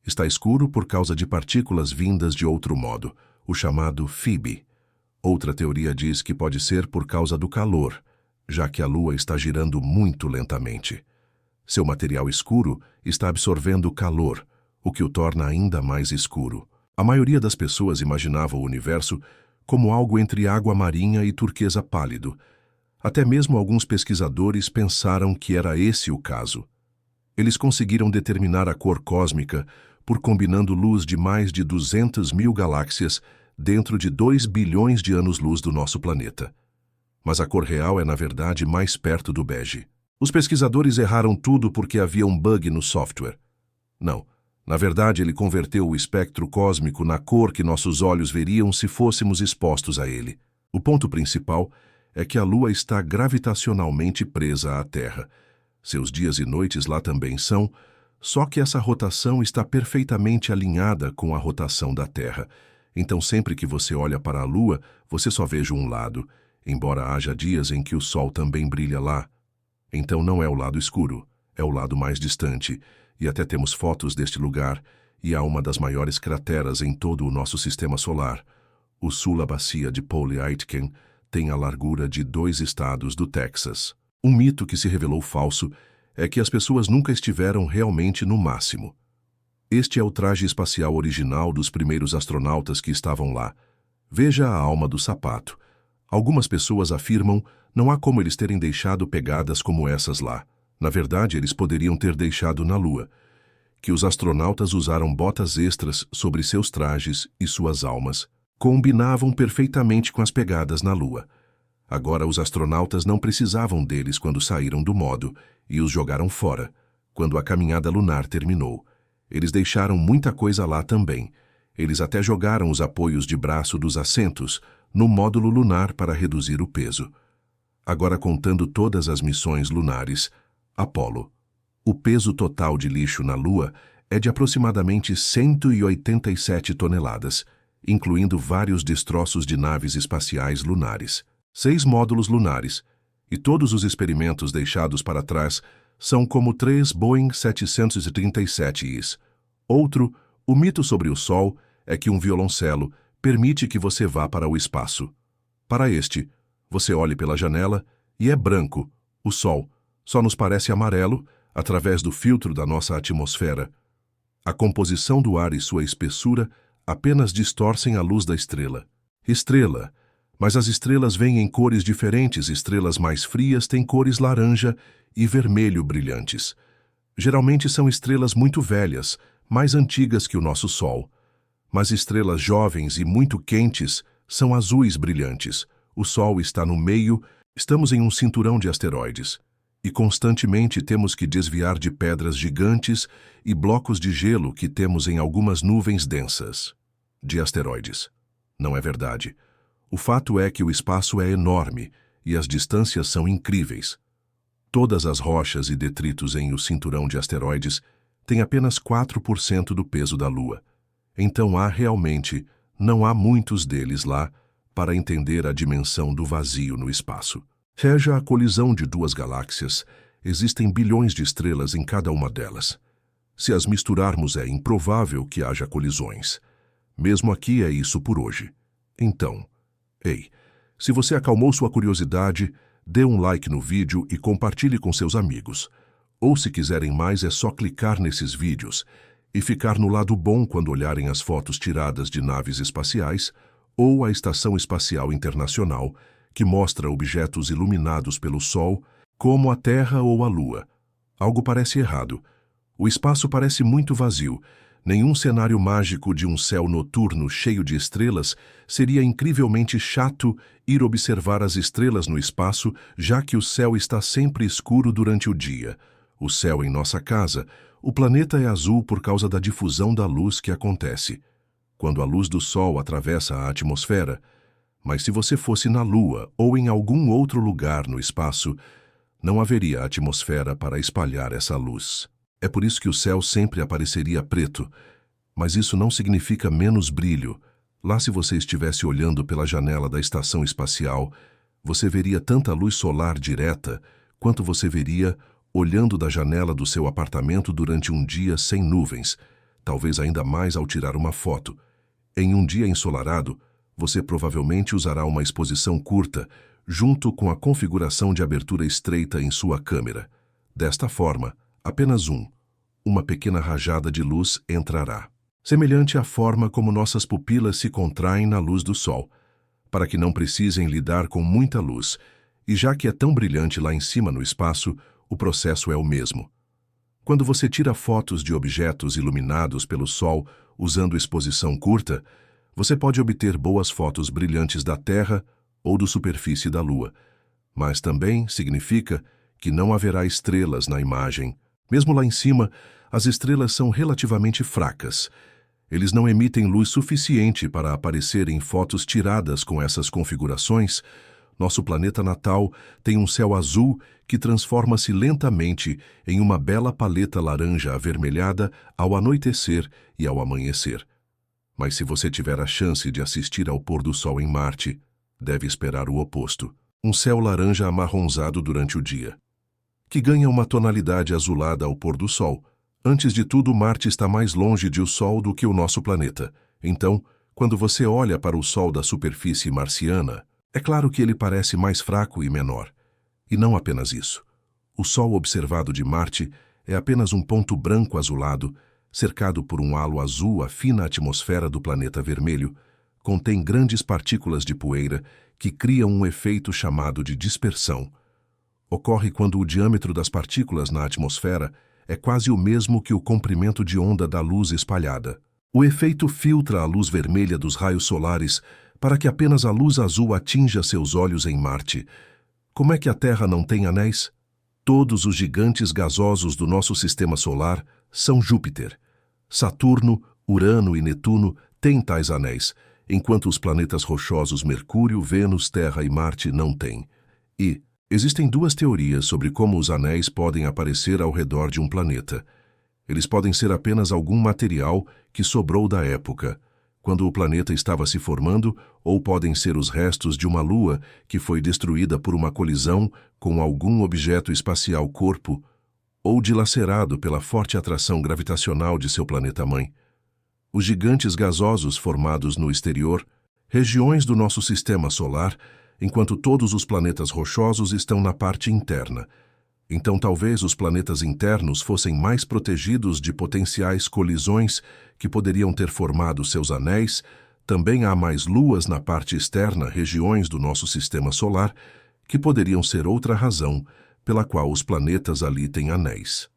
está escuro por causa de partículas vindas de outro modo, o chamado Phoebe. Outra teoria diz que pode ser por causa do calor, já que a Lua está girando muito lentamente. Seu material escuro está absorvendo calor, o que o torna ainda mais escuro. A maioria das pessoas imaginava o universo como algo entre água marinha e turquesa pálido. Até mesmo alguns pesquisadores pensaram que era esse o caso. Eles conseguiram determinar a cor cósmica por combinando luz de mais de 200.000 galáxias dentro de 2 bilhões de anos-luz do nosso planeta. Mas a cor real é, na verdade, mais perto do bege. Os pesquisadores erraram tudo porque havia um bug no software. Não, na verdade ele converteu o espectro cósmico na cor que nossos olhos veriam se fôssemos expostos a ele. O ponto principal é que a Lua está gravitacionalmente presa à Terra. Seus dias e noites lá também são, só que essa rotação está perfeitamente alinhada com a rotação da Terra. Então sempre que você olha para a Lua, você só veja um lado, embora haja dias em que o Sol também brilha lá. Então não é o lado escuro, é o lado mais distante, e até temos fotos deste lugar, e há uma das maiores crateras em todo o nosso sistema solar. O Sula Bacia de Pauli Aitken tem a largura de 2 estados do Texas. Um mito que se revelou falso é que as pessoas nunca estiveram realmente no máximo. Este é o traje espacial original dos primeiros astronautas que estavam lá. Veja a alma do sapato. Algumas pessoas afirmam não há como eles terem deixado pegadas como essas lá. Na verdade, eles poderiam ter deixado na Lua. que os astronautas usaram botas extras sobre seus trajes e suas almas. Combinavam perfeitamente com as pegadas na Lua. Agora os astronautas não precisavam deles quando saíram do modo e os jogaram fora, quando a caminhada lunar terminou. Eles deixaram muita coisa lá também. Eles até jogaram os apoios de braço dos assentos no módulo lunar para reduzir o peso. Agora, contando todas as missões lunares, Apollo. O peso total de lixo na Lua é de aproximadamente 187 toneladas, incluindo vários destroços de naves espaciais lunares, 6 módulos lunares, e todos os experimentos deixados para trás são como 3 Boeing 737is. Outro, o mito sobre o Sol é que um violoncelo permite que você vá para o espaço. Para este, você olhe pela janela e é branco. O Sol só nos parece amarelo através do filtro da nossa atmosfera. A composição do ar e sua espessura apenas distorcem a luz da estrela. Estrela, mas as estrelas vêm em cores diferentes. Estrelas mais frias têm cores laranja e vermelho brilhantes. Geralmente são estrelas muito velhas, mais antigas que o nosso Sol. Mas estrelas jovens e muito quentes são azuis brilhantes. O Sol está no meio, estamos em um cinturão de asteroides. E constantemente temos que desviar de pedras gigantes e blocos de gelo que temos em algumas nuvens densas de asteroides. Não é verdade. O fato é que o espaço é enorme e as distâncias são incríveis. Todas as rochas e detritos em o cinturão de asteroides têm apenas 4% do peso da Lua. Então não há muitos deles lá para entender a dimensão do vazio no espaço. Veja a colisão de 2 galáxias. Existem bilhões de estrelas em cada uma delas. Se as misturarmos, é improvável que haja colisões. Mesmo aqui é isso por hoje. Então, se você acalmou sua curiosidade, dê um like no vídeo e compartilhe com seus amigos. Ou se quiserem mais, é só clicar nesses vídeos e ficar no lado bom quando olharem as fotos tiradas de naves espaciais ou a Estação Espacial Internacional, que mostra objetos iluminados pelo Sol, como a Terra ou a Lua. Algo parece errado. O espaço parece muito vazio. Nenhum cenário mágico de um céu noturno cheio de estrelas seria incrivelmente chato ir observar as estrelas no espaço, já que o céu está sempre escuro durante o dia. O céu em nossa casa, o planeta é azul por causa da difusão da luz que acontece quando a luz do Sol atravessa a atmosfera. Mas se você fosse na Lua ou em algum outro lugar no espaço, não haveria atmosfera para espalhar essa luz. É por isso que o céu sempre apareceria preto. Mas isso não significa menos brilho. Lá, se você estivesse olhando pela janela da estação espacial, você veria tanta luz solar direta quanto você veria olhando da janela do seu apartamento durante um dia sem nuvens, talvez ainda mais ao tirar uma foto. Em um dia ensolarado, você provavelmente usará uma exposição curta, junto com a configuração de abertura estreita em sua câmera. Desta forma, apenas uma pequena rajada de luz entrará, semelhante à forma como nossas pupilas se contraem na luz do Sol, para que não precisem lidar com muita luz, e já que é tão brilhante lá em cima no espaço, o processo é o mesmo. Quando você tira fotos de objetos iluminados pelo Sol usando exposição curta, você pode obter boas fotos brilhantes da Terra ou da superfície da Lua, mas também significa que não haverá estrelas na imagem. Mesmo lá em cima, as estrelas são relativamente fracas. Eles não emitem luz suficiente para aparecer em fotos tiradas com essas configurações. Nosso planeta natal tem um céu azul que transforma-se lentamente em uma bela paleta laranja avermelhada ao anoitecer e ao amanhecer. Mas se você tiver a chance de assistir ao pôr do sol em Marte, deve esperar o oposto. Um céu laranja amarronzado durante o dia, que ganha uma tonalidade azulada ao pôr do sol. Antes de tudo, Marte está mais longe do Sol do que o nosso planeta. Então, quando você olha para o Sol da superfície marciana, é claro que ele parece mais fraco e menor. E não apenas isso. O Sol observado de Marte é apenas um ponto branco azulado, cercado por um halo azul. A fina atmosfera do planeta vermelho contém grandes partículas de poeira que criam um efeito chamado de dispersão. Ocorre quando o diâmetro das partículas na atmosfera é quase o mesmo que o comprimento de onda da luz espalhada. O efeito filtra a luz vermelha dos raios solares para que apenas a luz azul atinja seus olhos em Marte. Como é que a Terra não tem anéis? Todos os gigantes gasosos do nosso sistema solar são Júpiter. Saturno, Urano e Netuno têm tais anéis, enquanto os planetas rochosos Mercúrio, Vênus, Terra e Marte não têm. E existem duas teorias sobre como os anéis podem aparecer ao redor de um planeta. Eles podem ser apenas algum material que sobrou da época, quando o planeta estava se formando, ou podem ser os restos de uma lua que foi destruída por uma colisão com algum objeto espacial corpo, ou dilacerado pela forte atração gravitacional de seu planeta-mãe. Os gigantes gasosos formados no exterior, regiões do nosso sistema solar, enquanto todos os planetas rochosos estão na parte interna. Então talvez os planetas internos fossem mais protegidos de potenciais colisões que poderiam ter formado seus anéis. Também há mais luas na parte externa, regiões do nosso sistema solar, que poderiam ser outra razão pela qual os planetas ali têm anéis.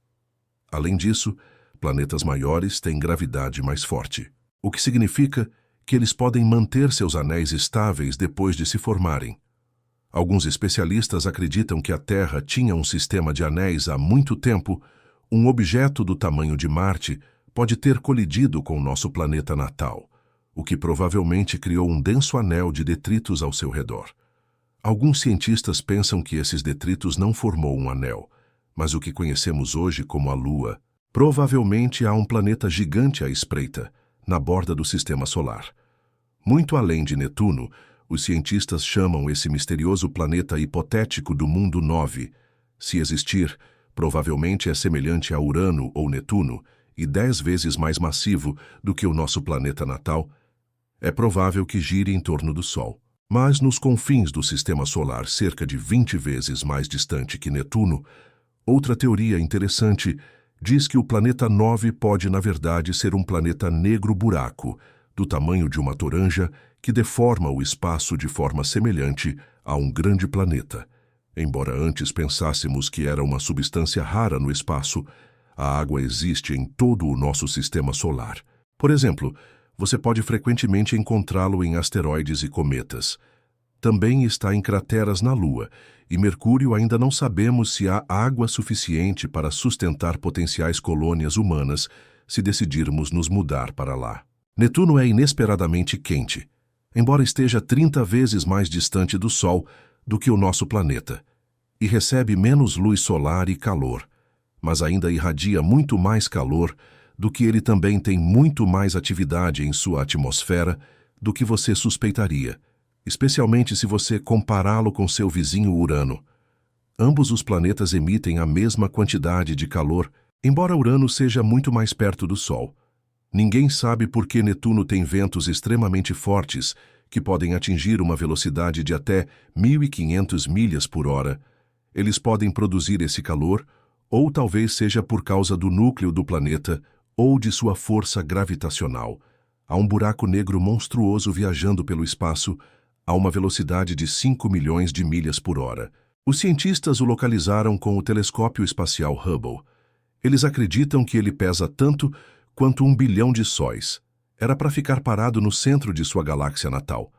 Além disso, planetas maiores têm gravidade mais forte, o que significa que eles podem manter seus anéis estáveis depois de se formarem. Alguns especialistas acreditam que a Terra tinha um sistema de anéis há muito tempo. Um objeto do tamanho de Marte pode ter colidido com nosso planeta natal, o que provavelmente criou um denso anel de detritos ao seu redor. Alguns cientistas pensam que esses detritos não formou um anel, mas o que conhecemos hoje como a Lua. Provavelmente há um planeta gigante à espreita, na borda do sistema solar. Muito além de Netuno, os cientistas chamam esse misterioso planeta hipotético do mundo 9. Se existir, provavelmente é semelhante a Urano ou Netuno e 10 vezes mais massivo do que o nosso planeta natal. É provável que gire em torno do Sol. Mas nos confins do sistema solar, cerca de 20 vezes mais distante que Netuno, outra teoria interessante diz que o planeta 9 pode, na verdade, ser um planeta negro-buraco, do tamanho de uma toranja, que deforma o espaço de forma semelhante a um grande planeta. Embora antes pensássemos que era uma substância rara no espaço, a água existe em todo o nosso sistema solar. Por exemplo, você pode frequentemente encontrá-lo em asteroides e cometas. Também está em crateras na Lua, e Mercúrio ainda não sabemos se há água suficiente para sustentar potenciais colônias humanas se decidirmos nos mudar para lá. Netuno é inesperadamente quente, embora esteja 30 vezes mais distante do Sol do que o nosso planeta, e recebe menos luz solar e calor, mas ainda irradia muito mais calor do que ele também tem muito mais atividade em sua atmosfera do que você suspeitaria, especialmente se você compará-lo com seu vizinho Urano. Ambos os planetas emitem a mesma quantidade de calor, embora Urano seja muito mais perto do Sol. Ninguém sabe por que Netuno tem ventos extremamente fortes que podem atingir uma velocidade de até 1.500 milhas por hora. Eles podem produzir esse calor, ou talvez seja por causa do núcleo do planeta ou de sua força gravitacional. Há um buraco negro monstruoso viajando pelo espaço a uma velocidade de 5 milhões de milhas por hora. Os cientistas o localizaram com o telescópio espacial Hubble. Eles acreditam que ele pesa tanto quanto 1 bilhão de sóis. Era para ficar parado no centro de sua galáxia natal.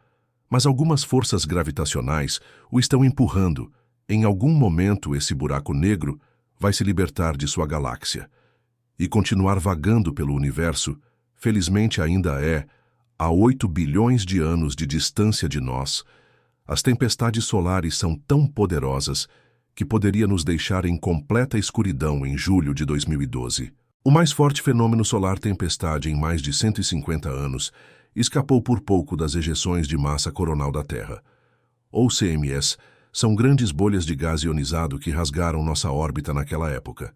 Mas algumas forças gravitacionais o estão empurrando. Em algum momento, esse buraco negro vai se libertar de sua galáxia e continuar vagando pelo universo. Felizmente ainda é, a 8 bilhões de anos de distância de nós. As tempestades solares são tão poderosas que poderia nos deixar em completa escuridão em julho de 2012. O mais forte fenômeno solar tempestade em mais de 150 anos escapou por pouco das ejeções de massa coronal da Terra. Ou CMS, são grandes bolhas de gás ionizado que rasgaram nossa órbita naquela época.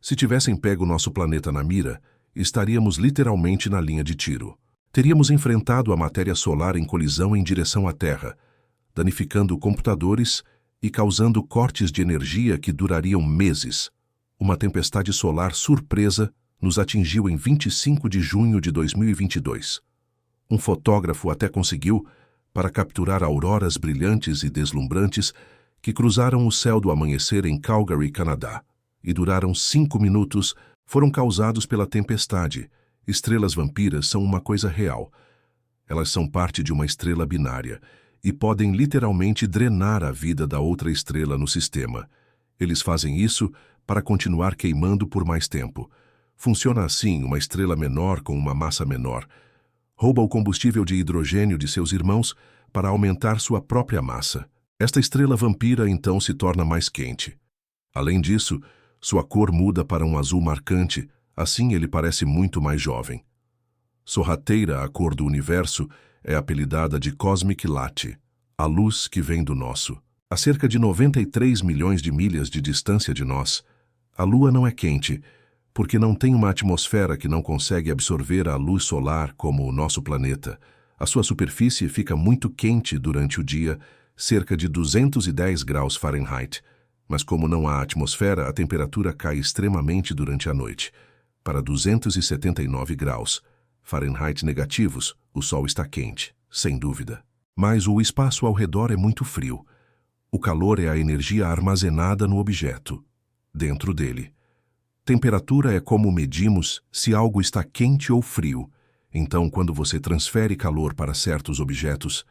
Se tivessem pego nosso planeta na mira, estaríamos literalmente na linha de tiro. Teríamos enfrentado a matéria solar em colisão em direção à Terra, danificando computadores e causando cortes de energia que durariam meses. Uma tempestade solar surpresa nos atingiu em 25 de junho de 2022. Um fotógrafo até conseguiu para capturar auroras brilhantes e deslumbrantes que cruzaram o céu do amanhecer em Calgary, Canadá. e duraram 5 minutos foram causados pela tempestade. Estrelas vampiras são uma coisa real. Elas são parte de uma estrela binária e podem literalmente drenar a vida da outra estrela no sistema. Eles fazem isso para continuar queimando por mais tempo. Funciona assim: uma estrela menor com uma massa menor rouba o combustível de hidrogênio de seus irmãos para aumentar sua própria massa. Esta estrela vampira então se torna mais quente. Além disso, sua cor muda para um azul marcante, assim ele parece muito mais jovem. Sorrateira, a cor do universo, é apelidada de Cosmic Light, a luz que vem do nosso. A cerca de 93 milhões de milhas de distância de nós, a Lua não é quente, porque não tem uma atmosfera que não consegue absorver a luz solar como o nosso planeta. A sua superfície fica muito quente durante o dia, cerca de 210 graus Fahrenheit, mas como não há atmosfera, a temperatura cai extremamente durante a noite. Para 279 graus Fahrenheit negativos, o Sol está quente, sem dúvida. Mas o espaço ao redor é muito frio. O calor é a energia armazenada no objeto, dentro dele. Temperatura é como medimos se algo está quente ou frio. Então, quando você transfere calor para certos objetos,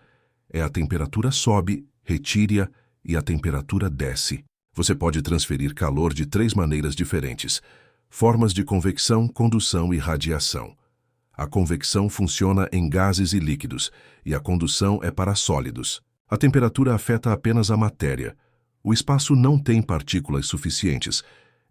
a temperatura sobe, retire-a e a temperatura desce. Você pode transferir calor de 3 maneiras diferentes: formas de convecção, condução e radiação. A convecção funciona em gases e líquidos, e a condução é para sólidos. A temperatura afeta apenas a matéria. O espaço não tem partículas suficientes.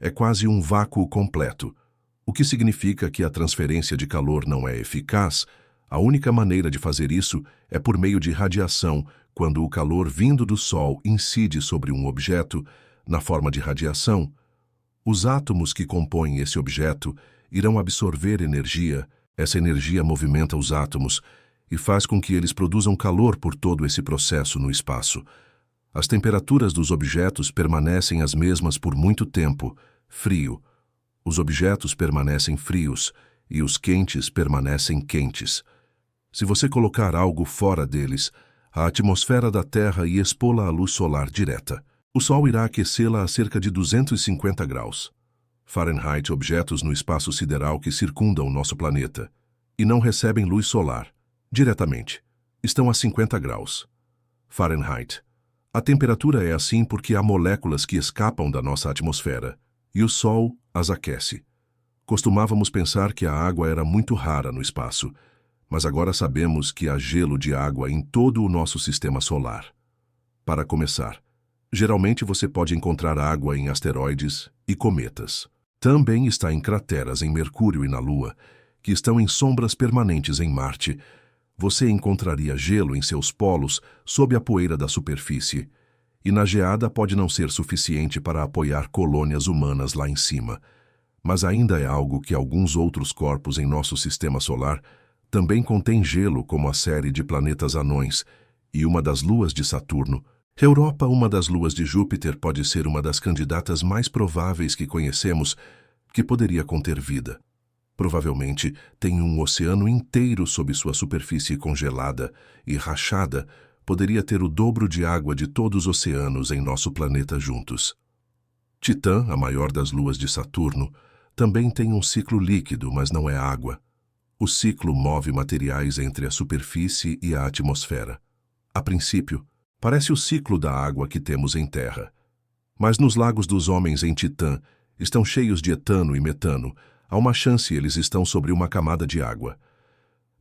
É quase um vácuo completo, o que significa que a transferência de calor não é eficaz. A única maneira de fazer isso é por meio de radiação, quando o calor vindo do Sol incide sobre um objeto, na forma de radiação. Os átomos que compõem esse objeto irão absorver energia. Essa energia movimenta os átomos e faz com que eles produzam calor por todo esse processo no espaço. As temperaturas dos objetos permanecem as mesmas por muito tempo. Frio. Os objetos permanecem frios e os quentes permanecem quentes. Se você colocar algo fora deles, a atmosfera da Terra e expô-la à luz solar direta, o Sol irá aquecê-la a cerca de 250 graus Fahrenheit. Objetos no espaço sideral que circundam o nosso planeta e não recebem luz solar diretamente estão a 50 graus Fahrenheit. A temperatura é assim porque há moléculas que escapam da nossa atmosfera e o Sol as aquece. Costumávamos pensar que a água era muito rara no espaço, mas agora sabemos que há gelo de água em todo o nosso sistema solar. Para começar, geralmente você pode encontrar água em asteroides e cometas. Também está em crateras em Mercúrio e na Lua, que estão em sombras permanentes em Marte. Você encontraria gelo em seus polos sob a poeira da superfície, e na geada pode não ser suficiente para apoiar colônias humanas lá em cima, mas ainda é algo que alguns outros corpos em nosso sistema solar também contêm gelo, como a série de planetas anões e uma das luas de Saturno. Europa, uma das luas de Júpiter, pode ser uma das candidatas mais prováveis que conhecemos que poderia conter vida. Provavelmente tem um oceano inteiro sob sua superfície congelada e rachada. Poderia ter o dobro de água de todos os oceanos em nosso planeta juntos. Titã, a maior das luas de Saturno, também tem um ciclo líquido, mas não é água. O ciclo move materiais entre a superfície e a atmosfera. A princípio, parece o ciclo da água que temos em Terra. Mas nos lagos dos homens em Titã estão cheios de etano e metano. Há uma chance eles estão sobre uma camada de água.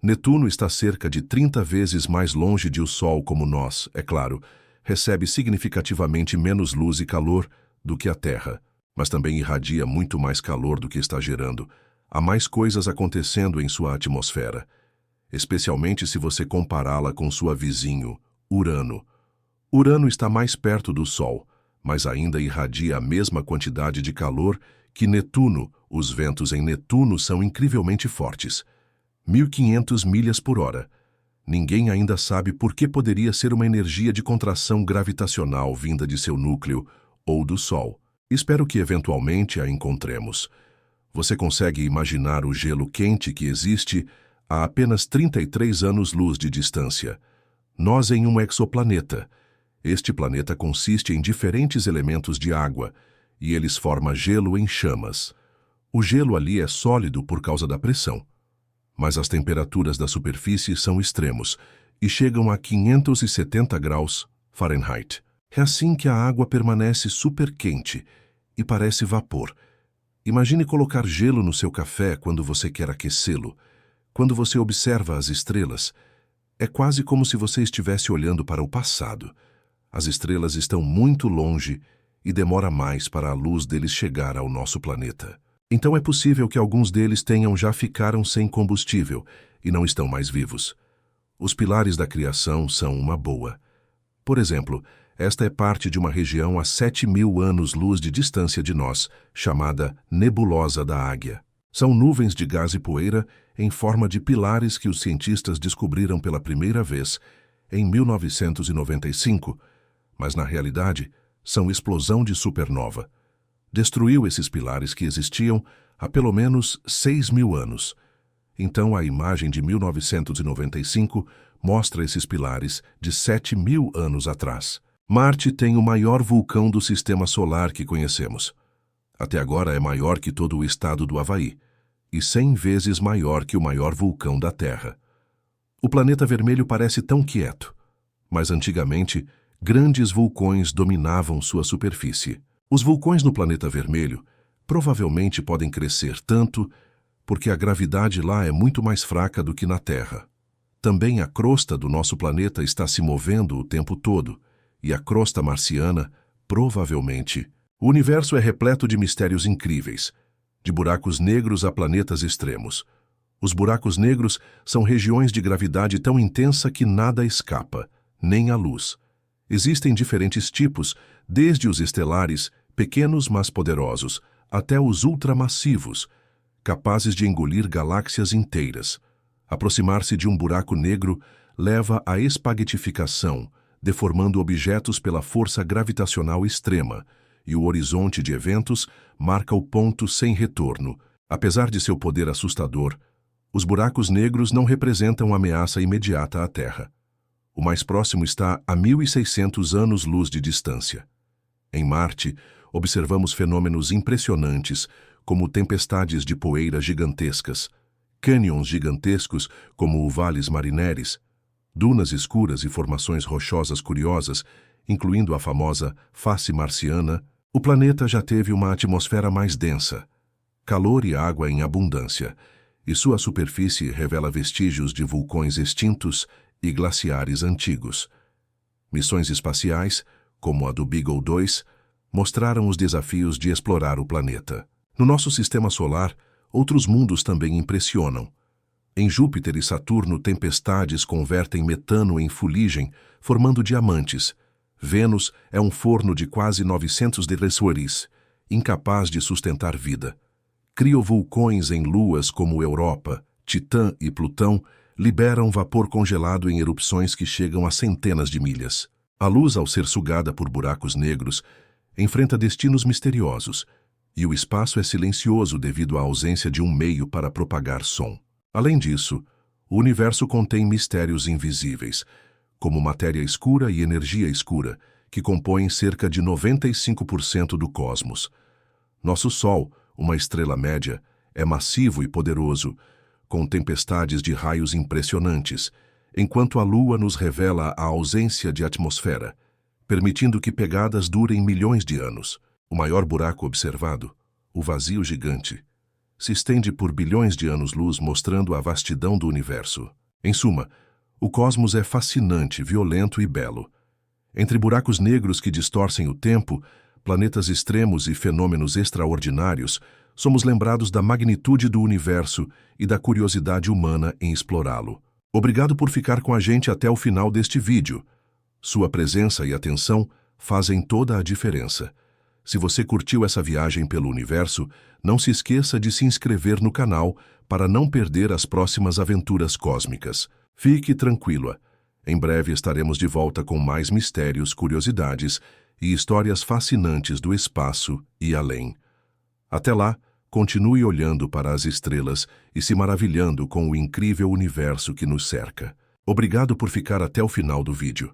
Netuno está cerca de 30 vezes mais longe de o Sol, como nós, é claro, recebe significativamente menos luz e calor do que a Terra, mas também irradia muito mais calor do que está gerando. Há mais coisas acontecendo em sua atmosfera, especialmente se você compará-la com sua vizinho, Urano. Urano está mais perto do Sol, mas ainda irradia a mesma quantidade de calor que Netuno. Os ventos em Netuno são incrivelmente fortes. 1.500 milhas por hora. Ninguém ainda sabe por que poderia ser uma energia de contração gravitacional vinda de seu núcleo ou do Sol. Espero que eventualmente a encontremos. Você consegue imaginar o gelo quente que existe a apenas 33 anos-luz de distância. Nós em um exoplaneta. Este planeta consiste em diferentes elementos de água, e eles formam gelo em chamas. O gelo ali é sólido por causa da pressão, mas as temperaturas da superfície são extremos e chegam a 570 graus Fahrenheit. É assim que a água permanece super quente e parece vapor. Imagine colocar gelo no seu café quando você quer aquecê-lo. Quando você observa as estrelas, é quase como se você estivesse olhando para o passado. As estrelas estão muito longe e demora mais para a luz deles chegar ao nosso planeta. Então é possível que alguns deles já ficaram sem combustível e não estão mais vivos. Os pilares da criação são uma boa. Por exemplo, esta é parte de uma região a 7.000 anos-luz de distância de nós, chamada Nebulosa da Águia. São nuvens de gás e poeira em forma de pilares que os cientistas descobriram pela primeira vez em 1995, mas na realidade são explosão de supernova. Destruiu esses pilares que existiam há pelo menos 6.000 anos. Então a imagem de 1995 mostra esses pilares de 7.000 anos atrás. Marte tem o maior vulcão do sistema solar que conhecemos. Até agora é maior que todo o estado do Havaí, e 100 vezes maior que o maior vulcão da Terra. O planeta vermelho parece tão quieto, mas antigamente grandes vulcões dominavam sua superfície. Os vulcões no planeta vermelho provavelmente podem crescer tanto porque a gravidade lá é muito mais fraca do que na Terra. Também a crosta do nosso planeta está se movendo o tempo todo, e a crosta marciana, provavelmente. O universo é repleto de mistérios incríveis, de buracos negros a planetas extremos. Os buracos negros são regiões de gravidade tão intensa que nada escapa, nem a luz. Existem diferentes tipos, desde os estelares, pequenos mas poderosos, até os ultramassivos, capazes de engolir galáxias inteiras. Aproximar-se de um buraco negro leva à espaguetificação, deformando objetos pela força gravitacional extrema, e o horizonte de eventos marca o ponto sem retorno. Apesar de seu poder assustador, os buracos negros não representam ameaça imediata à Terra. O mais próximo está a 1.600 anos-luz de distância. Em Marte, observamos fenômenos impressionantes, como tempestades de poeira gigantescas, cânions gigantescos como o Valles Marineris, dunas escuras e formações rochosas curiosas, incluindo a famosa face marciana. O planeta já teve uma atmosfera mais densa, calor e água em abundância, e sua superfície revela vestígios de vulcões extintos e glaciares antigos. Missões espaciais, como a do Beagle 2, mostraram os desafios de explorar o planeta. No nosso sistema solar, outros mundos também impressionam. Em Júpiter e Saturno, tempestades convertem metano em fuligem, formando diamantes. Vênus é um forno de quase 900 degrauis, incapaz de sustentar vida. Criovulcões em luas como Europa, Titã e Plutão liberam vapor congelado em erupções que chegam a centenas de milhas. A luz, ao ser sugada por buracos negros, enfrenta destinos misteriosos, e o espaço é silencioso devido à ausência de um meio para propagar som. Além disso, o universo contém mistérios invisíveis, como matéria escura e energia escura, que compõem cerca de 95% do cosmos. Nosso Sol, uma estrela média, é massivo e poderoso, com tempestades de raios impressionantes, enquanto a Lua nos revela a ausência de atmosfera, permitindo que pegadas durem milhões de anos. O maior buraco observado, o vazio gigante, se estende por bilhões de anos-luz, mostrando a vastidão do universo. Em suma, o cosmos é fascinante, violento e belo. Entre buracos negros que distorcem o tempo, planetas extremos e fenômenos extraordinários, somos lembrados da magnitude do universo e da curiosidade humana em explorá-lo. Obrigado por ficar com a gente até o final deste vídeo. Sua presença e atenção fazem toda a diferença. Se você curtiu essa viagem pelo universo, não se esqueça de se inscrever no canal para não perder as próximas aventuras cósmicas. Fique tranquila. Em breve estaremos de volta com mais mistérios, curiosidades e histórias fascinantes do espaço e além. Até lá, continue olhando para as estrelas e se maravilhando com o incrível universo que nos cerca. Obrigado por ficar até o final do vídeo.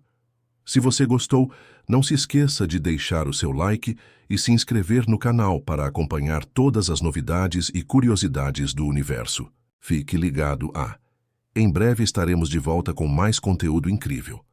Se você gostou, não se esqueça de deixar o seu like e se inscrever no canal para acompanhar todas as novidades e curiosidades do universo. Fique ligado. Em breve estaremos de volta com mais conteúdo incrível.